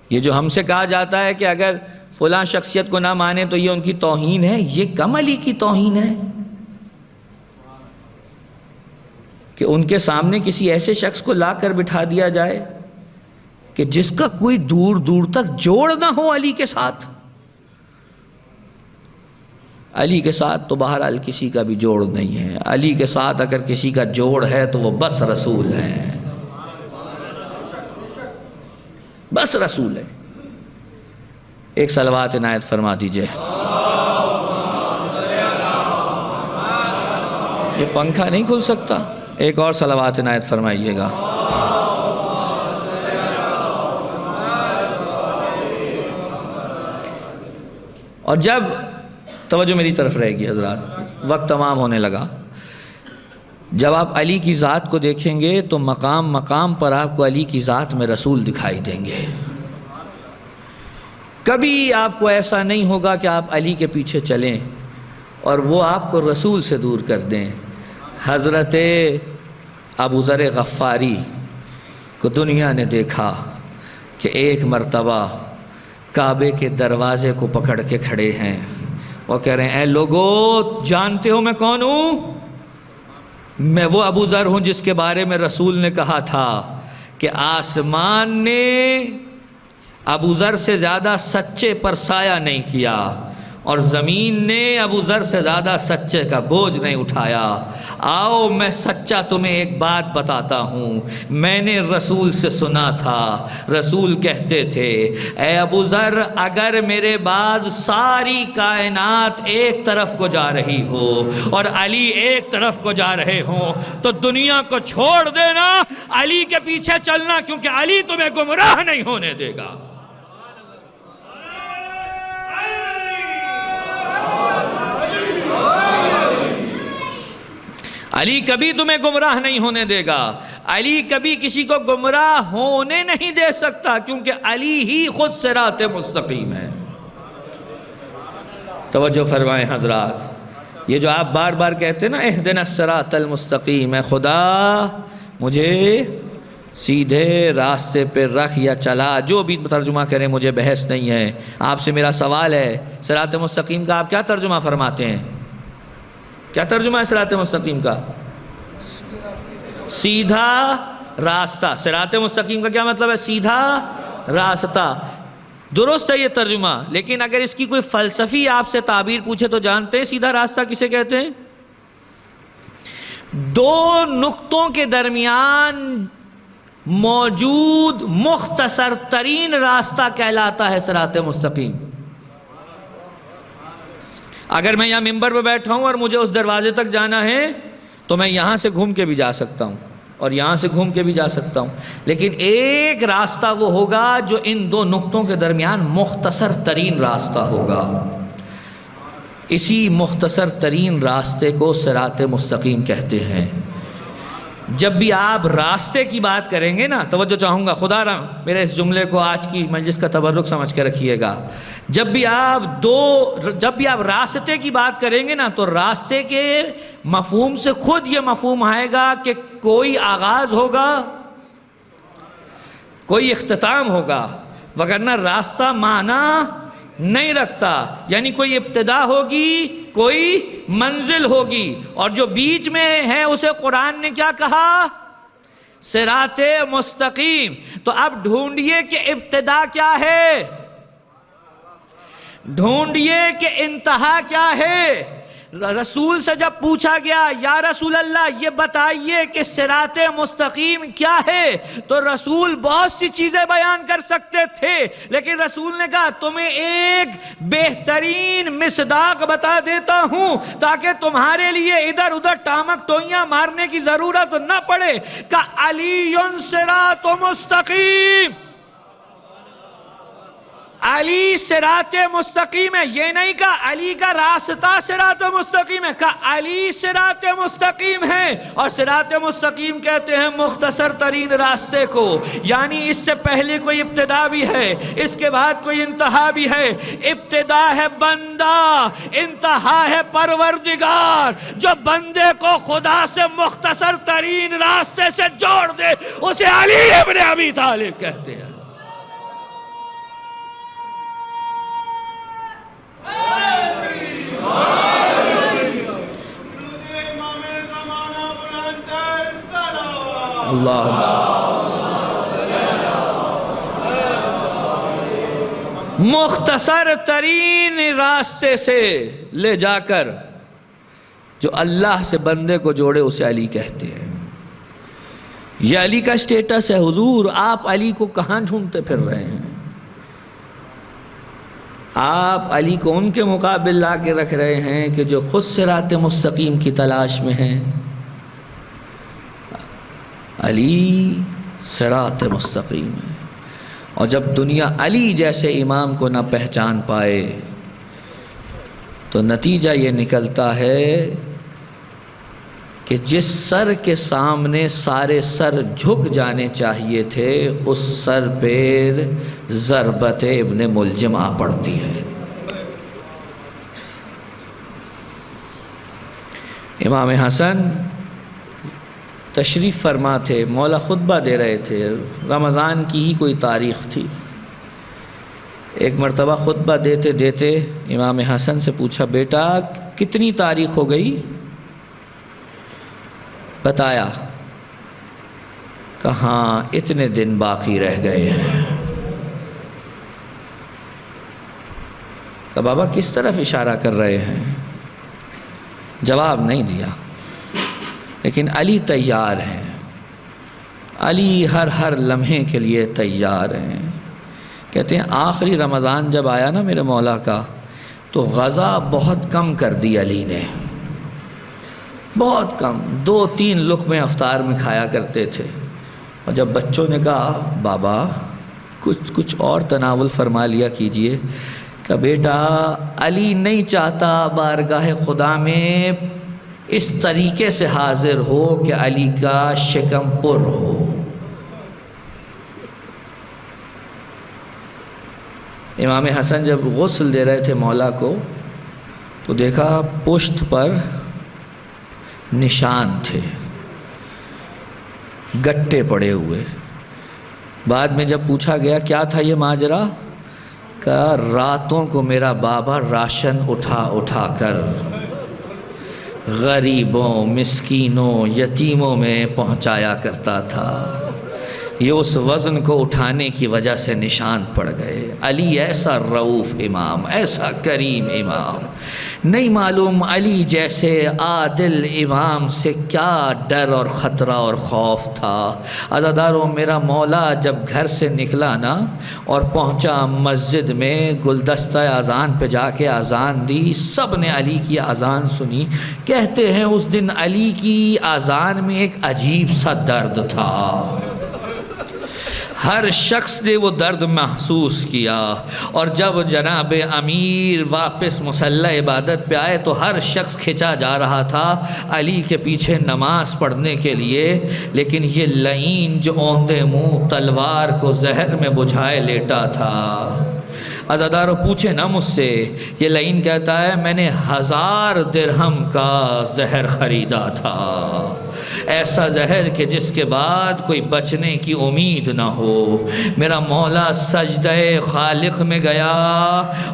یہ جو ہم سے کہا جاتا ہے کہ اگر فلاں شخصیت کو نہ مانے تو یہ ان کی توہین ہے، یہ کم علی کی توہین ہے کہ ان کے سامنے کسی ایسے شخص کو لا کر بٹھا دیا جائے کہ جس کا کوئی دور دور تک جوڑ نہ ہو علی کے ساتھ. علی کے ساتھ تو بہرحال کسی کا بھی جوڑ نہیں ہے. علی کے ساتھ اگر کسی کا جوڑ ہے تو وہ بس رسول ہیں، بس رسول ہے. ایک صلوات عنایت فرما دیجئے. یہ پنکھا نہیں کھل سکتا، ایک اور صلوات عنایت فرمائیے گا. اور جب توجہ میری طرف رہے گی حضرات، وقت تمام ہونے لگا. جب آپ علی کی ذات کو دیکھیں گے تو مقام مقام پر آپ کو علی کی ذات میں رسول دکھائی دیں گے. کبھی آپ کو ایسا نہیں ہوگا کہ آپ علی کے پیچھے چلیں اور وہ آپ کو رسول سے دور کر دیں. حضرت ابو ذر غفاری کو دنیا نے دیکھا کہ ایک مرتبہ کعبے کے دروازے کو پکڑ کے کھڑے ہیں اور کہہ رہے ہیں اے لوگو جانتے ہو میں کون ہوں؟ میں وہ ابو ذر ہوں جس کے بارے میں رسول نے کہا تھا کہ آسمان نے ابو ذر سے زیادہ سچے پر سایہ نہیں کیا اور زمین نے ابو ذر سے زیادہ سچے کا بوجھ نہیں اٹھایا. آؤ میں سچا تمہیں ایک بات بتاتا ہوں. میں نے رسول سے سنا تھا، رسول کہتے تھے اے ابو ذر اگر میرے بعد ساری کائنات ایک طرف کو جا رہی ہو اور علی ایک طرف کو جا رہے ہوں تو دنیا کو چھوڑ دینا، علی کے پیچھے چلنا، کیونکہ علی تمہیں گمراہ نہیں ہونے دے گا. علی کبھی تمہیں گمراہ نہیں ہونے دے گا. علی کبھی کسی کو گمراہ ہونے نہیں دے سکتا، کیونکہ علی ہی خود صراط مستقیم ہے. توجہ فرمائیں حضرات، یہ جو آپ بار بار کہتے ہیں نا اہدنا الصراط المستقیم، ہے خدا مجھے سیدھے راستے پہ رکھ یا چلا، جو بھی ترجمہ کریں مجھے بحث نہیں ہے. آپ سے میرا سوال ہے صراط مستقیم کا آپ کیا ترجمہ فرماتے ہیں؟ کیا ترجمہ ہے صراط مستقیم کا؟ سیدھا راستہ. صراط مستقیم کا کیا مطلب ہے؟ سیدھا راستہ. درست ہے یہ ترجمہ، لیکن اگر اس کی کوئی فلسفی آپ سے تعبیر پوچھے تو جانتے ہیں سیدھا راستہ کسے کہتے ہیں؟ دو نقطوں کے درمیان موجود مختصر ترین راستہ کہلاتا ہے صراط مستقیم. اگر میں یہاں ممبر پہ بیٹھا ہوں اور مجھے اس دروازے تک جانا ہے تو میں یہاں سے گھوم کے بھی جا سکتا ہوں اور یہاں سے گھوم کے بھی جا سکتا ہوں، لیکن ایک راستہ وہ ہوگا جو ان دو نقطوں کے درمیان مختصر ترین راستہ ہوگا. اسی مختصر ترین راستے کو صراط مستقیم کہتے ہیں. جب بھی آپ راستے کی بات کریں گے نا، توجہ چاہوں گا خدا را میرے اس جملے کو آج کی مجلس کا تبرک سمجھ کے رکھیے گا. جب بھی آپ راستے کی بات کریں گے نا تو راستے کے مفہوم سے خود یہ مفہوم آئے گا کہ کوئی آغاز ہوگا، کوئی اختتام ہوگا، وگرنہ راستہ معنی نہیں رکھتا. یعنی کوئی ابتدا ہوگی، کوئی منزل ہوگی، اور جو بیچ میں ہے اسے قرآن نے کیا کہا؟ صراط مستقیم. تو اب ڈھونڈیے کہ ابتدا کیا ہے، ڈھونڈیے کہ انتہا کیا ہے. رسول سے جب پوچھا گیا یا رسول اللہ یہ بتائیے کہ صراط مستقیم کیا ہے، تو رسول بہت سی چیزیں بیان کر سکتے تھے، لیکن رسول نے کہا تمہیں ایک بہترین مصداق بتا دیتا ہوں تاکہ تمہارے لیے ادھر ادھر ٹامک ٹوئیاں مارنے کی ضرورت نہ پڑے. کہ علی صراط مستقیم، علی صراط مستقیم ہے. یہ نہیں کہا علی کا راستہ صراط مستقیم ہے، کہا علی صراط مستقیم ہے. اور صراط مستقیم کہتے ہیں مختصر ترین راستے کو، یعنی اس سے پہلے کوئی ابتدا بھی ہے، اس کے بعد کوئی انتہا بھی ہے. ابتدا ہے بندہ، انتہا ہے پروردگار. جو بندے کو خدا سے مختصر ترین راستے سے جوڑ دے اسے علی ابن ابی طالب کہتے ہیں. اللہ مختصر ترین راستے سے لے جا کر جو اللہ سے بندے کو جوڑے اسے علی کہتے ہیں۔ یہ علی کا اسٹیٹس ہے۔ حضور آپ علی کو کہاں ڈھونڈتے پھر رہے ہیں؟ آپ علی کو ان کے مقابل لا کے رکھ رہے ہیں کہ جو خود صراط مستقیم کی تلاش میں ہیں۔ علی صراط مستقیم ہے، اور جب دنیا علی جیسے امام کو نہ پہچان پائے تو نتیجہ یہ نکلتا ہے کہ جس سر کے سامنے سارے سر جھک جانے چاہیے تھے اس سر پہ ضربت ابن ملجم آ پڑتی ہے۔ امام حسن تشریف فرما تھے، مولا خطبہ دے رہے تھے، رمضان کی ہی کوئی تاریخ تھی۔ ایک مرتبہ خطبہ دیتے دیتے امام حسن سے پوچھا، بیٹا کتنی تاریخ ہو گئی؟ بتایا، کہاں اتنے دن باقی رہ گئے ہیں۔ کہ بابا کس طرف اشارہ کر رہے ہیں؟ جواب نہیں دیا، لیکن علی تیار ہیں، علی ہر لمحے کے لیے تیار ہیں۔ کہتے ہیں آخری رمضان جب آیا نا میرے مولا کا، تو غذا بہت کم کر دی علی نے، بہت کم، 2-3 لقمے افطار میں کھایا کرتے تھے۔ اور جب بچوں نے کہا بابا کچھ اور تناول فرما لیا کیجئے، کہ بیٹا علی نہیں چاہتا بارگاہ خدا میں اس طریقے سے حاضر ہو کہ علی کا شکم پر ہو۔ امام حسن جب غسل دے رہے تھے مولا کو تو دیکھا پشت پر نشان تھے، گٹے پڑے ہوئے۔ بعد میں جب پوچھا گیا کیا تھا یہ ماجرا، کہا راتوں کو میرا بابا راشن اٹھا کر غریبوں، مسکینوں، یتیموں میں پہنچایا کرتا تھا، یہ اس وزن کو اٹھانے کی وجہ سے نشان پڑ گئے۔ علی ایسا رؤوف امام، ایسا کریم امام، نہیں معلوم علی جیسے عادل امام سے کیا ڈر اور خطرہ اور خوف تھا۔ عزاداروں، میرا مولا جب گھر سے نکلا نا اور پہنچا مسجد میں، گلدستہ اذان پہ جا کے اذان دی، سب نے علی کی اذان سنی۔ کہتے ہیں اس دن علی کی اذان میں ایک عجیب سا درد تھا، ہر شخص نے وہ درد محسوس کیا۔ اور جب جناب امیر واپس مصلی عبادت پہ آئے تو ہر شخص کھنچا جا رہا تھا علی کے پیچھے نماز پڑھنے کے لیے، لیکن یہ لعین جو اوندے منہ تلوار کو زہر میں بجھائے لیٹا تھا۔ عزادارو پوچھے نا مجھ سے، یہ لعین کہتا ہے میں نے 1000 درہم کا زہر خریدا تھا، ایسا زہر کہ جس کے بعد کوئی بچنے کی امید نہ ہو۔ میرا مولا سجدہ خالق میں گیا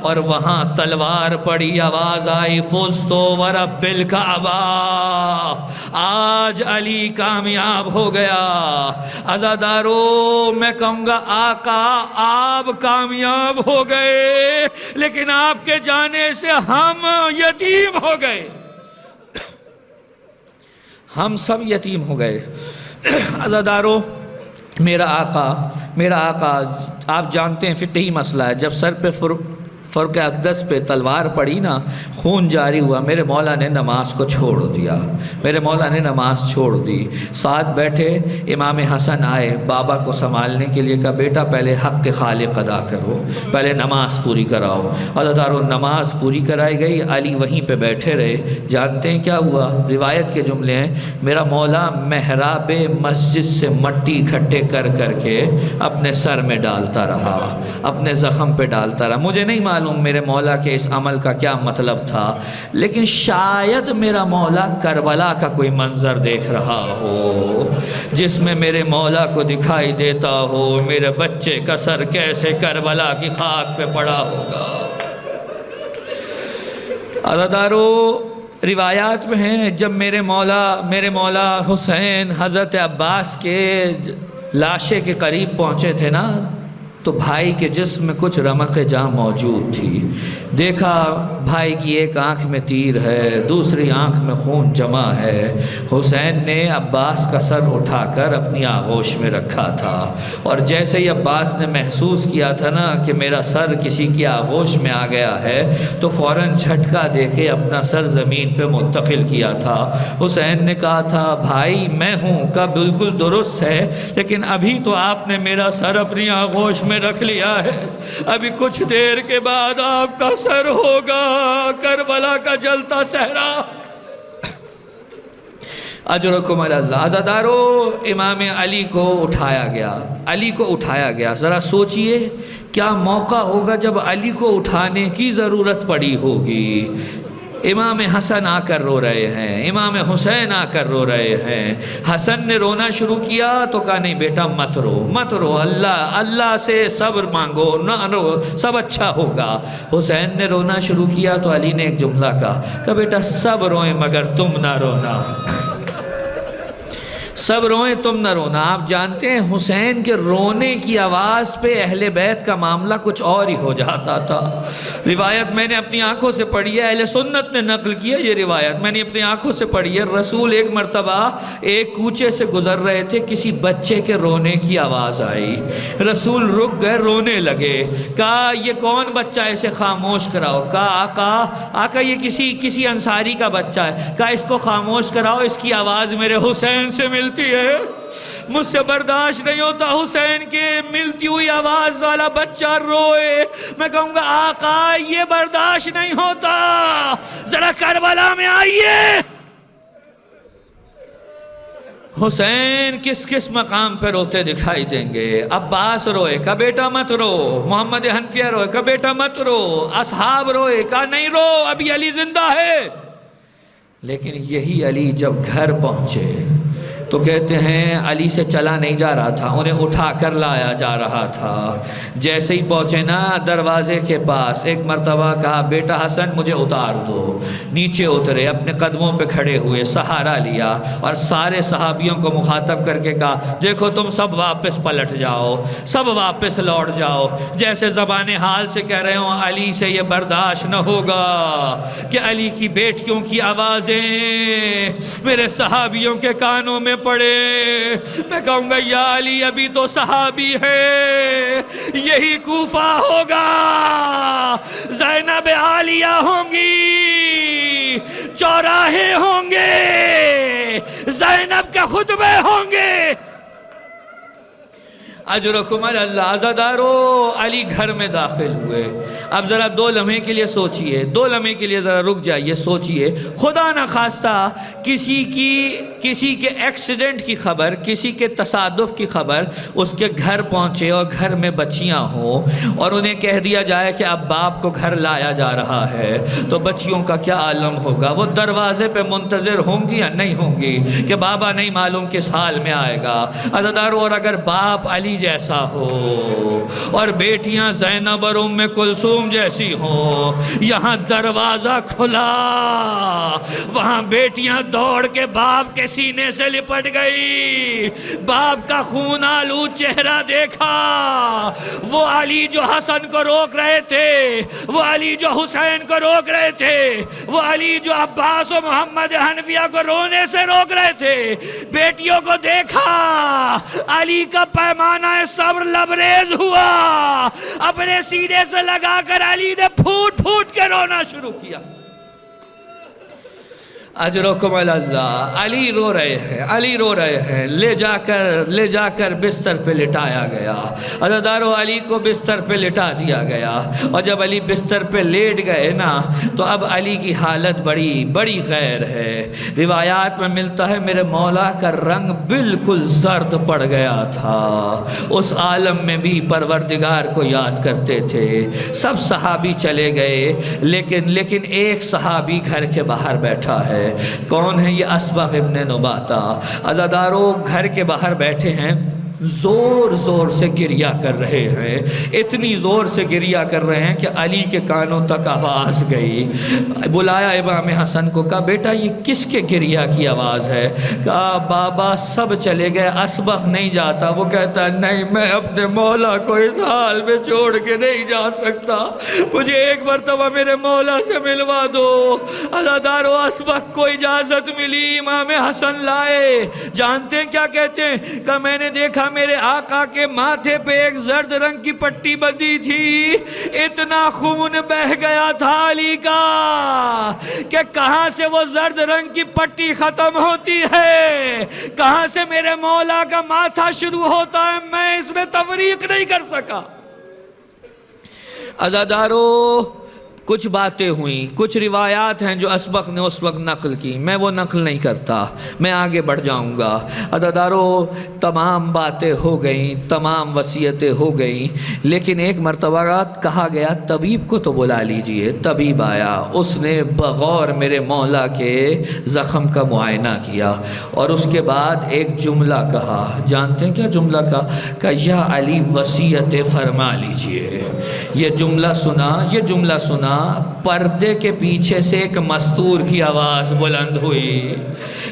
اور وہاں تلوار پڑی، آواز آئی فزت ورب الکعبہ، آج علی کامیاب ہو گیا۔ عزادارو میں کہوں گا آقا آپ کامیاب ہو گئے، لیکن آپ کے جانے سے ہم یتیم ہو گئے، ہم سب یتیم ہو گئے۔ عزادارو میرا آقا آپ جانتے ہیں فقہی مسئلہ ہے، جب سر پہ فرق اقدس پہ تلوار پڑی نا، خون جاری ہوا، میرے مولا نے نماز کو چھوڑ دیا، میرے مولا نے نماز چھوڑ دی۔ ساتھ بیٹھے امام حسن آئے بابا کو سنبھالنے کے لیے، کہا بیٹا پہلے حق خالق ادا کرو، پہلے نماز پوری کراؤ۔ عزادارو نماز پوری کرائی گئی، علی وہیں پہ بیٹھے رہے۔ جانتے ہیں کیا ہوا؟ روایت کے جملے ہیں، میرا مولا محراب مسجد سے مٹی اکٹھے کر کے اپنے سر میں ڈالتا رہا، اپنے زخم پہ ڈالتا رہا۔ مجھے نہیں معلوم میرے مولا کے اس عمل کا کیا مطلب تھا، لیکن شاید میرا مولا کربلا کا کوئی منظر دیکھ رہا ہو جس میں میرے مولا کو دکھائی دیتا ہو میرے بچے کا سر کیسے کربلا کی خاک پہ پڑا ہوگا۔ عزادارو روایات میں ہیں جب میرے مولا حسین حضرت عباس کے لاشے کے قریب پہنچے تھے نا، تو بھائی کے جسم میں کچھ رمق جاں موجود تھی۔ دیکھا بھائی کی ایک آنکھ میں تیر ہے، دوسری آنکھ میں خون جمع ہے۔ حسین نے عباس کا سر اٹھا کر اپنی آغوش میں رکھا تھا، اور جیسے ہی عباس نے محسوس کیا تھا نا کہ میرا سر کسی کی آغوش میں آ گیا ہے، تو فوراً جھٹکا دے کے اپنا سر زمین پہ منتقل کیا تھا۔ حسین نے کہا تھا بھائی میں ہوں، کا بالکل درست ہے، لیکن ابھی تو آپ نے میرا سر اپنی آغوش میں رکھ لیا ہے، ابھی کچھ دیر کے بعد آپ کا سر ہوگا کربلا کا جلتا صحرا۔ اجرکم علی اللہ۔ عزادارو، امام علی کو اٹھایا گیا، ذرا سوچئے کیا موقع ہوگا جب علی کو اٹھانے کی ضرورت پڑی ہوگی۔ امام حسن آ کر رو رہے ہیں، امام حسین آ کر رو رہے ہیں۔ حسن نے رونا شروع کیا تو کہا نہیں بیٹا مت رو، اللہ سے صبر مانگو، نہ رو، سب اچھا ہوگا۔ حسین نے رونا شروع کیا تو علی نے ایک جملہ کہا بیٹا سب روئیں مگر تم نہ رونا، سب روئیں تم نہ رونا۔ آپ جانتے ہیں حسین کے رونے کی آواز پہ اہل بیت کا معاملہ کچھ اور ہی ہو جاتا تھا۔ روایت میں نے اپنی آنکھوں سے پڑھی ہے، اہل سنت نے نقل کیا یہ روایت، میں نے اپنی آنکھوں سے پڑھی ہے۔ رسول ایک مرتبہ ایک کوچے سے گزر رہے تھے، کسی بچے کے رونے کی آواز آئی، رسول رک گئے، رونے لگے۔ کہا یہ کون بچہ ہے، اسے خاموش کراؤ۔ کہا آقا یہ کسی انصاری کا بچہ ہے۔ کہا اس کو خاموش کراؤ، اس کی آواز میرے حسین سے ملتی ہے، مجھ سے برداشت نہیں ہوتا حسین کے ملتی ہوئی آواز والا بچہ روئے۔ میں کہوں گا آقا یہ برداشت نہیں ہوتا، ذرا کربلا میں آئیے۔ حسین کس مقام پہ روتے دکھائی دیں گے؟ عباس روئے، کہا بیٹا مت رو۔ محمد حنفیہ روئے، کہا بیٹا مت رو۔ اصحاب روئے، کہا نہیں رو، ابھی علی زندہ ہے۔ لیکن یہی علی جب گھر پہنچے تو کہتے ہیں علی سے چلا نہیں جا رہا تھا، انہیں اٹھا کر لایا جا رہا تھا۔ جیسے ہی پہنچے نا دروازے کے پاس، ایک مرتبہ کہا بیٹا حسن مجھے اتار دو۔ نیچے اترے، اپنے قدموں پہ کھڑے ہوئے، سہارا لیا اور سارے صحابیوں کو مخاطب کر کے کہا دیکھو تم سب واپس پلٹ جاؤ، سب واپس لوٹ جاؤ۔ جیسے زبان حال سے کہہ رہے ہوں علی سے یہ برداشت نہ ہوگا کہ علی کی بیٹیوں کی آوازیں میرے صحابیوں کے کانوں میں پڑے۔ میں کہوں گا یا علی ابھی تو صحابی ہے، یہی کوفہ ہوگا، زینب عالیہ ہوں گی، چوراہے ہوں گے، زینب کے خطبے ہوں گے۔ اجرکم علی اللہ۔ عزادارو، علی گھر میں داخل ہوئے۔ اب ذرا 2 لمحے کے لیے سوچئے، 2 لمحے کے لیے ذرا رک جائیے، سوچئے خدا نہ خواستہ کسی کے ایکسیڈنٹ کی خبر، کسی کے تصادف کی خبر اس کے گھر پہنچے اور گھر میں بچیاں ہوں اور انہیں کہہ دیا جائے کہ اب باپ کو گھر لایا جا رہا ہے، تو بچیوں کا کیا عالم ہوگا؟ وہ دروازے پہ منتظر ہوں گی یا نہیں ہوں گی کہ بابا نہیں معلوم کس حال میں آئے گا؟ عزادارو، اور اگر باپ علی جیسا ہو اور بیٹیاں زینب اور ام کلثوم جیسی ہوں، یہاں دروازہ کھلا، وہاں بیٹیاں دوڑ کے باپ کے سینے سے لپٹ گئی، باپ کا خون آلود چہرہ دیکھا، وہ علی جو حسن کو روک رہے تھے، وہ علی جو حسین کو روک رہے تھے، وہ علی جو عباس و محمد حنفیہ کو رونے سے روک رہے تھے، بیٹیوں کو دیکھا، علی کا پیمانہ صبر لبریز ہوا، اپنے سینے سے لگا کر علی نے پھوٹ پھوٹ کے رونا شروع کیا۔ اجرکم علی اللہ۔ علی رو رہے ہیں، لے جا کر بستر پہ لٹایا گیا۔ عزادارو، علی کو بستر پہ لٹا دیا گیا، اور جب علی بستر پہ لیٹ گئے نا تو اب علی کی حالت بڑی غیر ہے۔ روایات میں ملتا ہے میرے مولا کا رنگ بالکل زرد پڑ گیا تھا، اس عالم میں بھی پروردگار کو یاد کرتے تھے۔ سب صحابی چلے گئے، لیکن ایک صحابی گھر کے باہر بیٹھا ہے۔ کون ہے یہ؟ اسبغ ابن نباتہ۔ عزادارو، گھر کے باہر بیٹھے ہیں، زور زور سے گریہ کر رہے ہیں، اتنی زور سے گریہ کر رہے ہیں کہ علی کے کانوں تک آواز گئی۔ بلایا امام حسن کو، کہا بیٹا یہ کس کے گریہ کی آواز ہے؟ کہا بابا سب چلے گئے، اسبق نہیں جاتا۔ وہ کہتا نہیں، میں اپنے مولا کو اس حال میں چھوڑ کے نہیں جا سکتا، مجھے ایک مرتبہ میرے مولا سے ملوا دو۔ عزادارو اسبق کو اجازت ملی، امام حسن لائے۔ جانتے ہیں کیا کہتے ہیں؟ کہ میں نے دیکھا میرے آقا کے ماتھے پہ ایک زرد رنگ کی پٹی بندھی تھی، اتنا خون بہہ گیا تھا علی کا کہ کہاں سے وہ زرد رنگ کی پٹی ختم ہوتی ہے، کہاں سے میرے مولا کا ماتھا شروع ہوتا ہے، میں اس میں تفریق نہیں کر سکا۔ عزادارو کچھ باتیں ہوئیں، کچھ روایات ہیں جو اسبق نے اس وقت نقل کی، میں وہ نقل نہیں کرتا، میں آگے بڑھ جاؤں گا۔ عزادارو تمام باتیں ہو گئیں، تمام وصیتیں ہو گئیں، لیکن ایک مرتبہ کہا گیا طبیب کو تو بلا لیجئے۔ طبیب آیا، اس نے بغور میرے مولا کے زخم کا معائنہ کیا اور اس کے بعد ایک جملہ کہا۔ جانتے ہیں کیا جملہ کہا؟ کہ یا علی وصیت فرما لیجئے۔ یہ جملہ سنا، پردے کے پیچھے سے ایک مستور کی آواز بلند ہوئی۔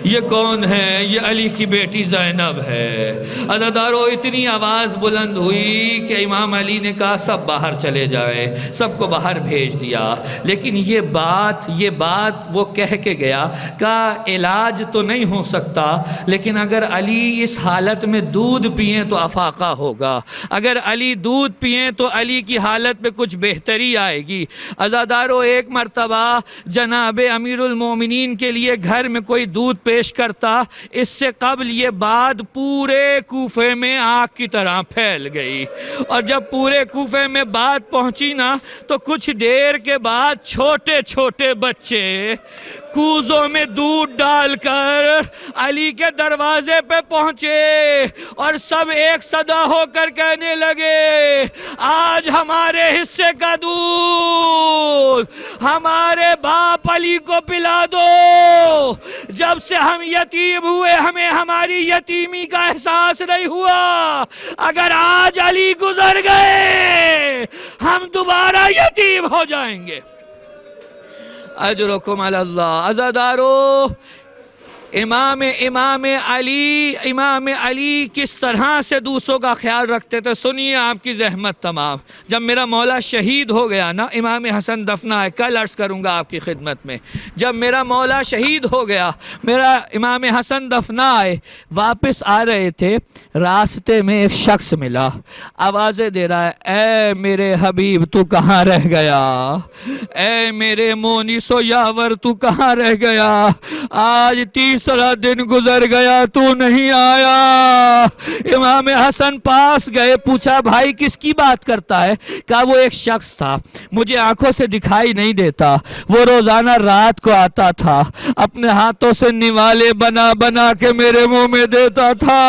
یہ کون ہے؟ یہ علی کی بیٹی زینب ہے۔ عزادارو اتنی آواز بلند ہوئی کہ امام علی نے کہا سب باہر چلے جائیں، سب کو باہر بھیج دیا۔ لیکن یہ بات وہ کہہ کے گیا کہ علاج تو نہیں ہو سکتا، لیکن اگر علی اس حالت میں دودھ پئیں تو افاقہ ہوگا، اگر علی دودھ پئیں تو علی کی حالت میں کچھ بہتری آئے گی۔ عزادارو ایک مرتبہ جناب امیر المومنین کے لیے گھر میں کوئی دودھ پیش کرتا، اس سے قبل یہ بات پورے کوفے میں آگ کی طرح پھیل گئی، اور جب پورے کوفے میں بات پہنچی نا تو کچھ دیر کے بعد چھوٹے چھوٹے بچے کوزوں میں دودھ ڈال کر علی کے دروازے پہ پہنچے اور سب ایک صدا ہو کر کہنے لگے آج ہمارے حصے کا دودھ ہمارے باپ علی کو پلا دو۔ جب سے ہم یتیم ہوئے ہمیں ہماری یتیمی کا احساس نہیں ہوا، اگر آج علی گزر گئے ہم دوبارہ یتیم ہو جائیں گے۔ اجرکم علی اللہ۔ عزادارو امام علی کس طرح سے دوسروں کا خیال رکھتے تھے سنیے آپ کی زحمت تمام۔ جب میرا مولا شہید ہو گیا نا، امام حسن دفنا ہے، کل عرض کروں گا آپ کی خدمت میں، جب میرا مولا شہید ہو گیا، میرا امام حسن دفنا ہے، واپس آ رہے تھے، راستے میں ایک شخص ملا، آوازیں دے رہا ہے اے میرے حبیب تو کہاں رہ گیا، اے میرے مونس و یاور تو کہاں رہ گیا، آج 30 دن گزر گیا تو نہیں آیا۔ امام حسن پاس گئے، پوچھا بھائی کس کی بات کرتا ہے؟ کہا وہ ایک شخص تھا، مجھے آنکھوں سے دکھائی نہیں دیتا، وہ روزانہ رات کو آتا تھا، اپنے ہاتھوں سے نوالے بنا بنا کے میرے منہ میں دیتا تھا۔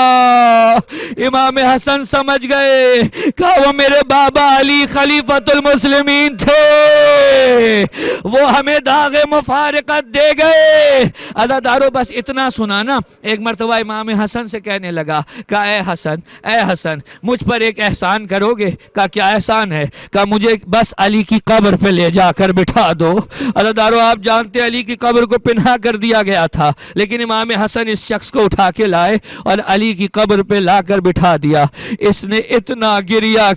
امام حسن سمجھ گئے، کہا وہ میرے بابا علی خلیفۃ المسلمین تھے، وہ ہمیں داغ مفارقت دے گئے۔ عزادارو بس اتنا سنا نا، ایک مرتبہ امام حسن سے کہنے لگا کہ اے حسن مجھ پر ایک احسان کرو گے؟ کہا کیا احسان ہے؟ کہا مجھے بس علی کی قبر پہ لے جا کر بٹھا دو۔ عزادارو آپ جانتے علی کی قبر کو پنہا کر دیا گیا تھا، لیکن امام حسن اس شخص کو اٹھا کے لائے اور علی کی قبر پہ لا کر بٹھا دیا۔ اس نے اتنا گریہ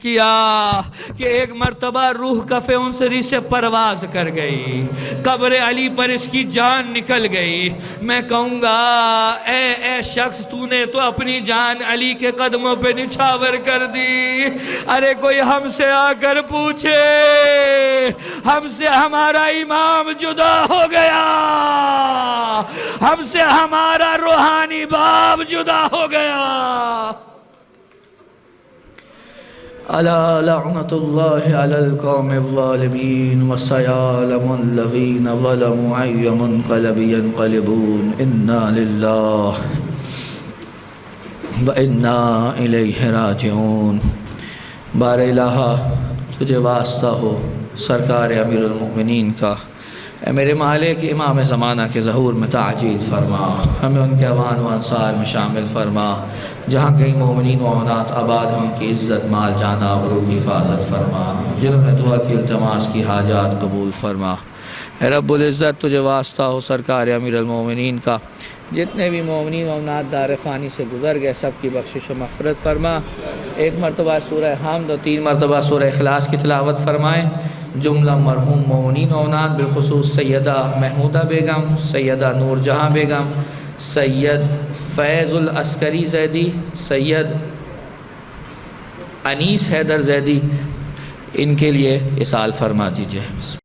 کیا کہ ایک مرتبہ روح کف انصری سے پرواز کر گئی، قبر علی پر اس کی جان نکل گئی۔ میں کہوں گا اے شخص تو نے تو اپنی جان علی کے قدموں پہ نچھاور کر دی، ارے کوئی ہم سے آ کر پوچھے ہم سے ہمارا امام جدا ہو گیا، ہم سے ہمارا روحانی باپ جدا ہو گیا۔ الا لعنت اللہ علی القوم الظالمین وسیعلم الذین ظلموا ای منقلب ینقلبون انا للہ وانا الیہ راجعون۔ بار الہ تجھے واسطہ ہو سرکار امیر المؤمنین کا، اے میرے مالک امام زمانہ کے ظہور میں تعجیل فرما، ہمیں ان کے اوان و انصار میں شامل فرما، جہاں کہیں مومنین و مومنات آباد ہیں ان کی عزت مال جان آبرو کی حفاظت فرما، جنہوں نے دعا کی التماس کی حاجات قبول فرما۔ اے رب العزت تجھے واسطہ ہو سرکار امیر المومنین کا، جتنے بھی مومنین و مومنات دار فانی سے گزر گئے سب کی بخشش و مغفرت فرما۔ ایک مرتبہ سورہ حمد و 3 مرتبہ سورہ اخلاص کی تلاوت فرمائیں۔ جملہ مرحوم مومنین و مومنات بالخصوص سیدہ محمودہ بیگم، سیدہ نور جہاں بیگم، سید فیض العسکری زیدی، سید انیس حیدر زیدی، ان کے لیے اصال فرما دیجیے۔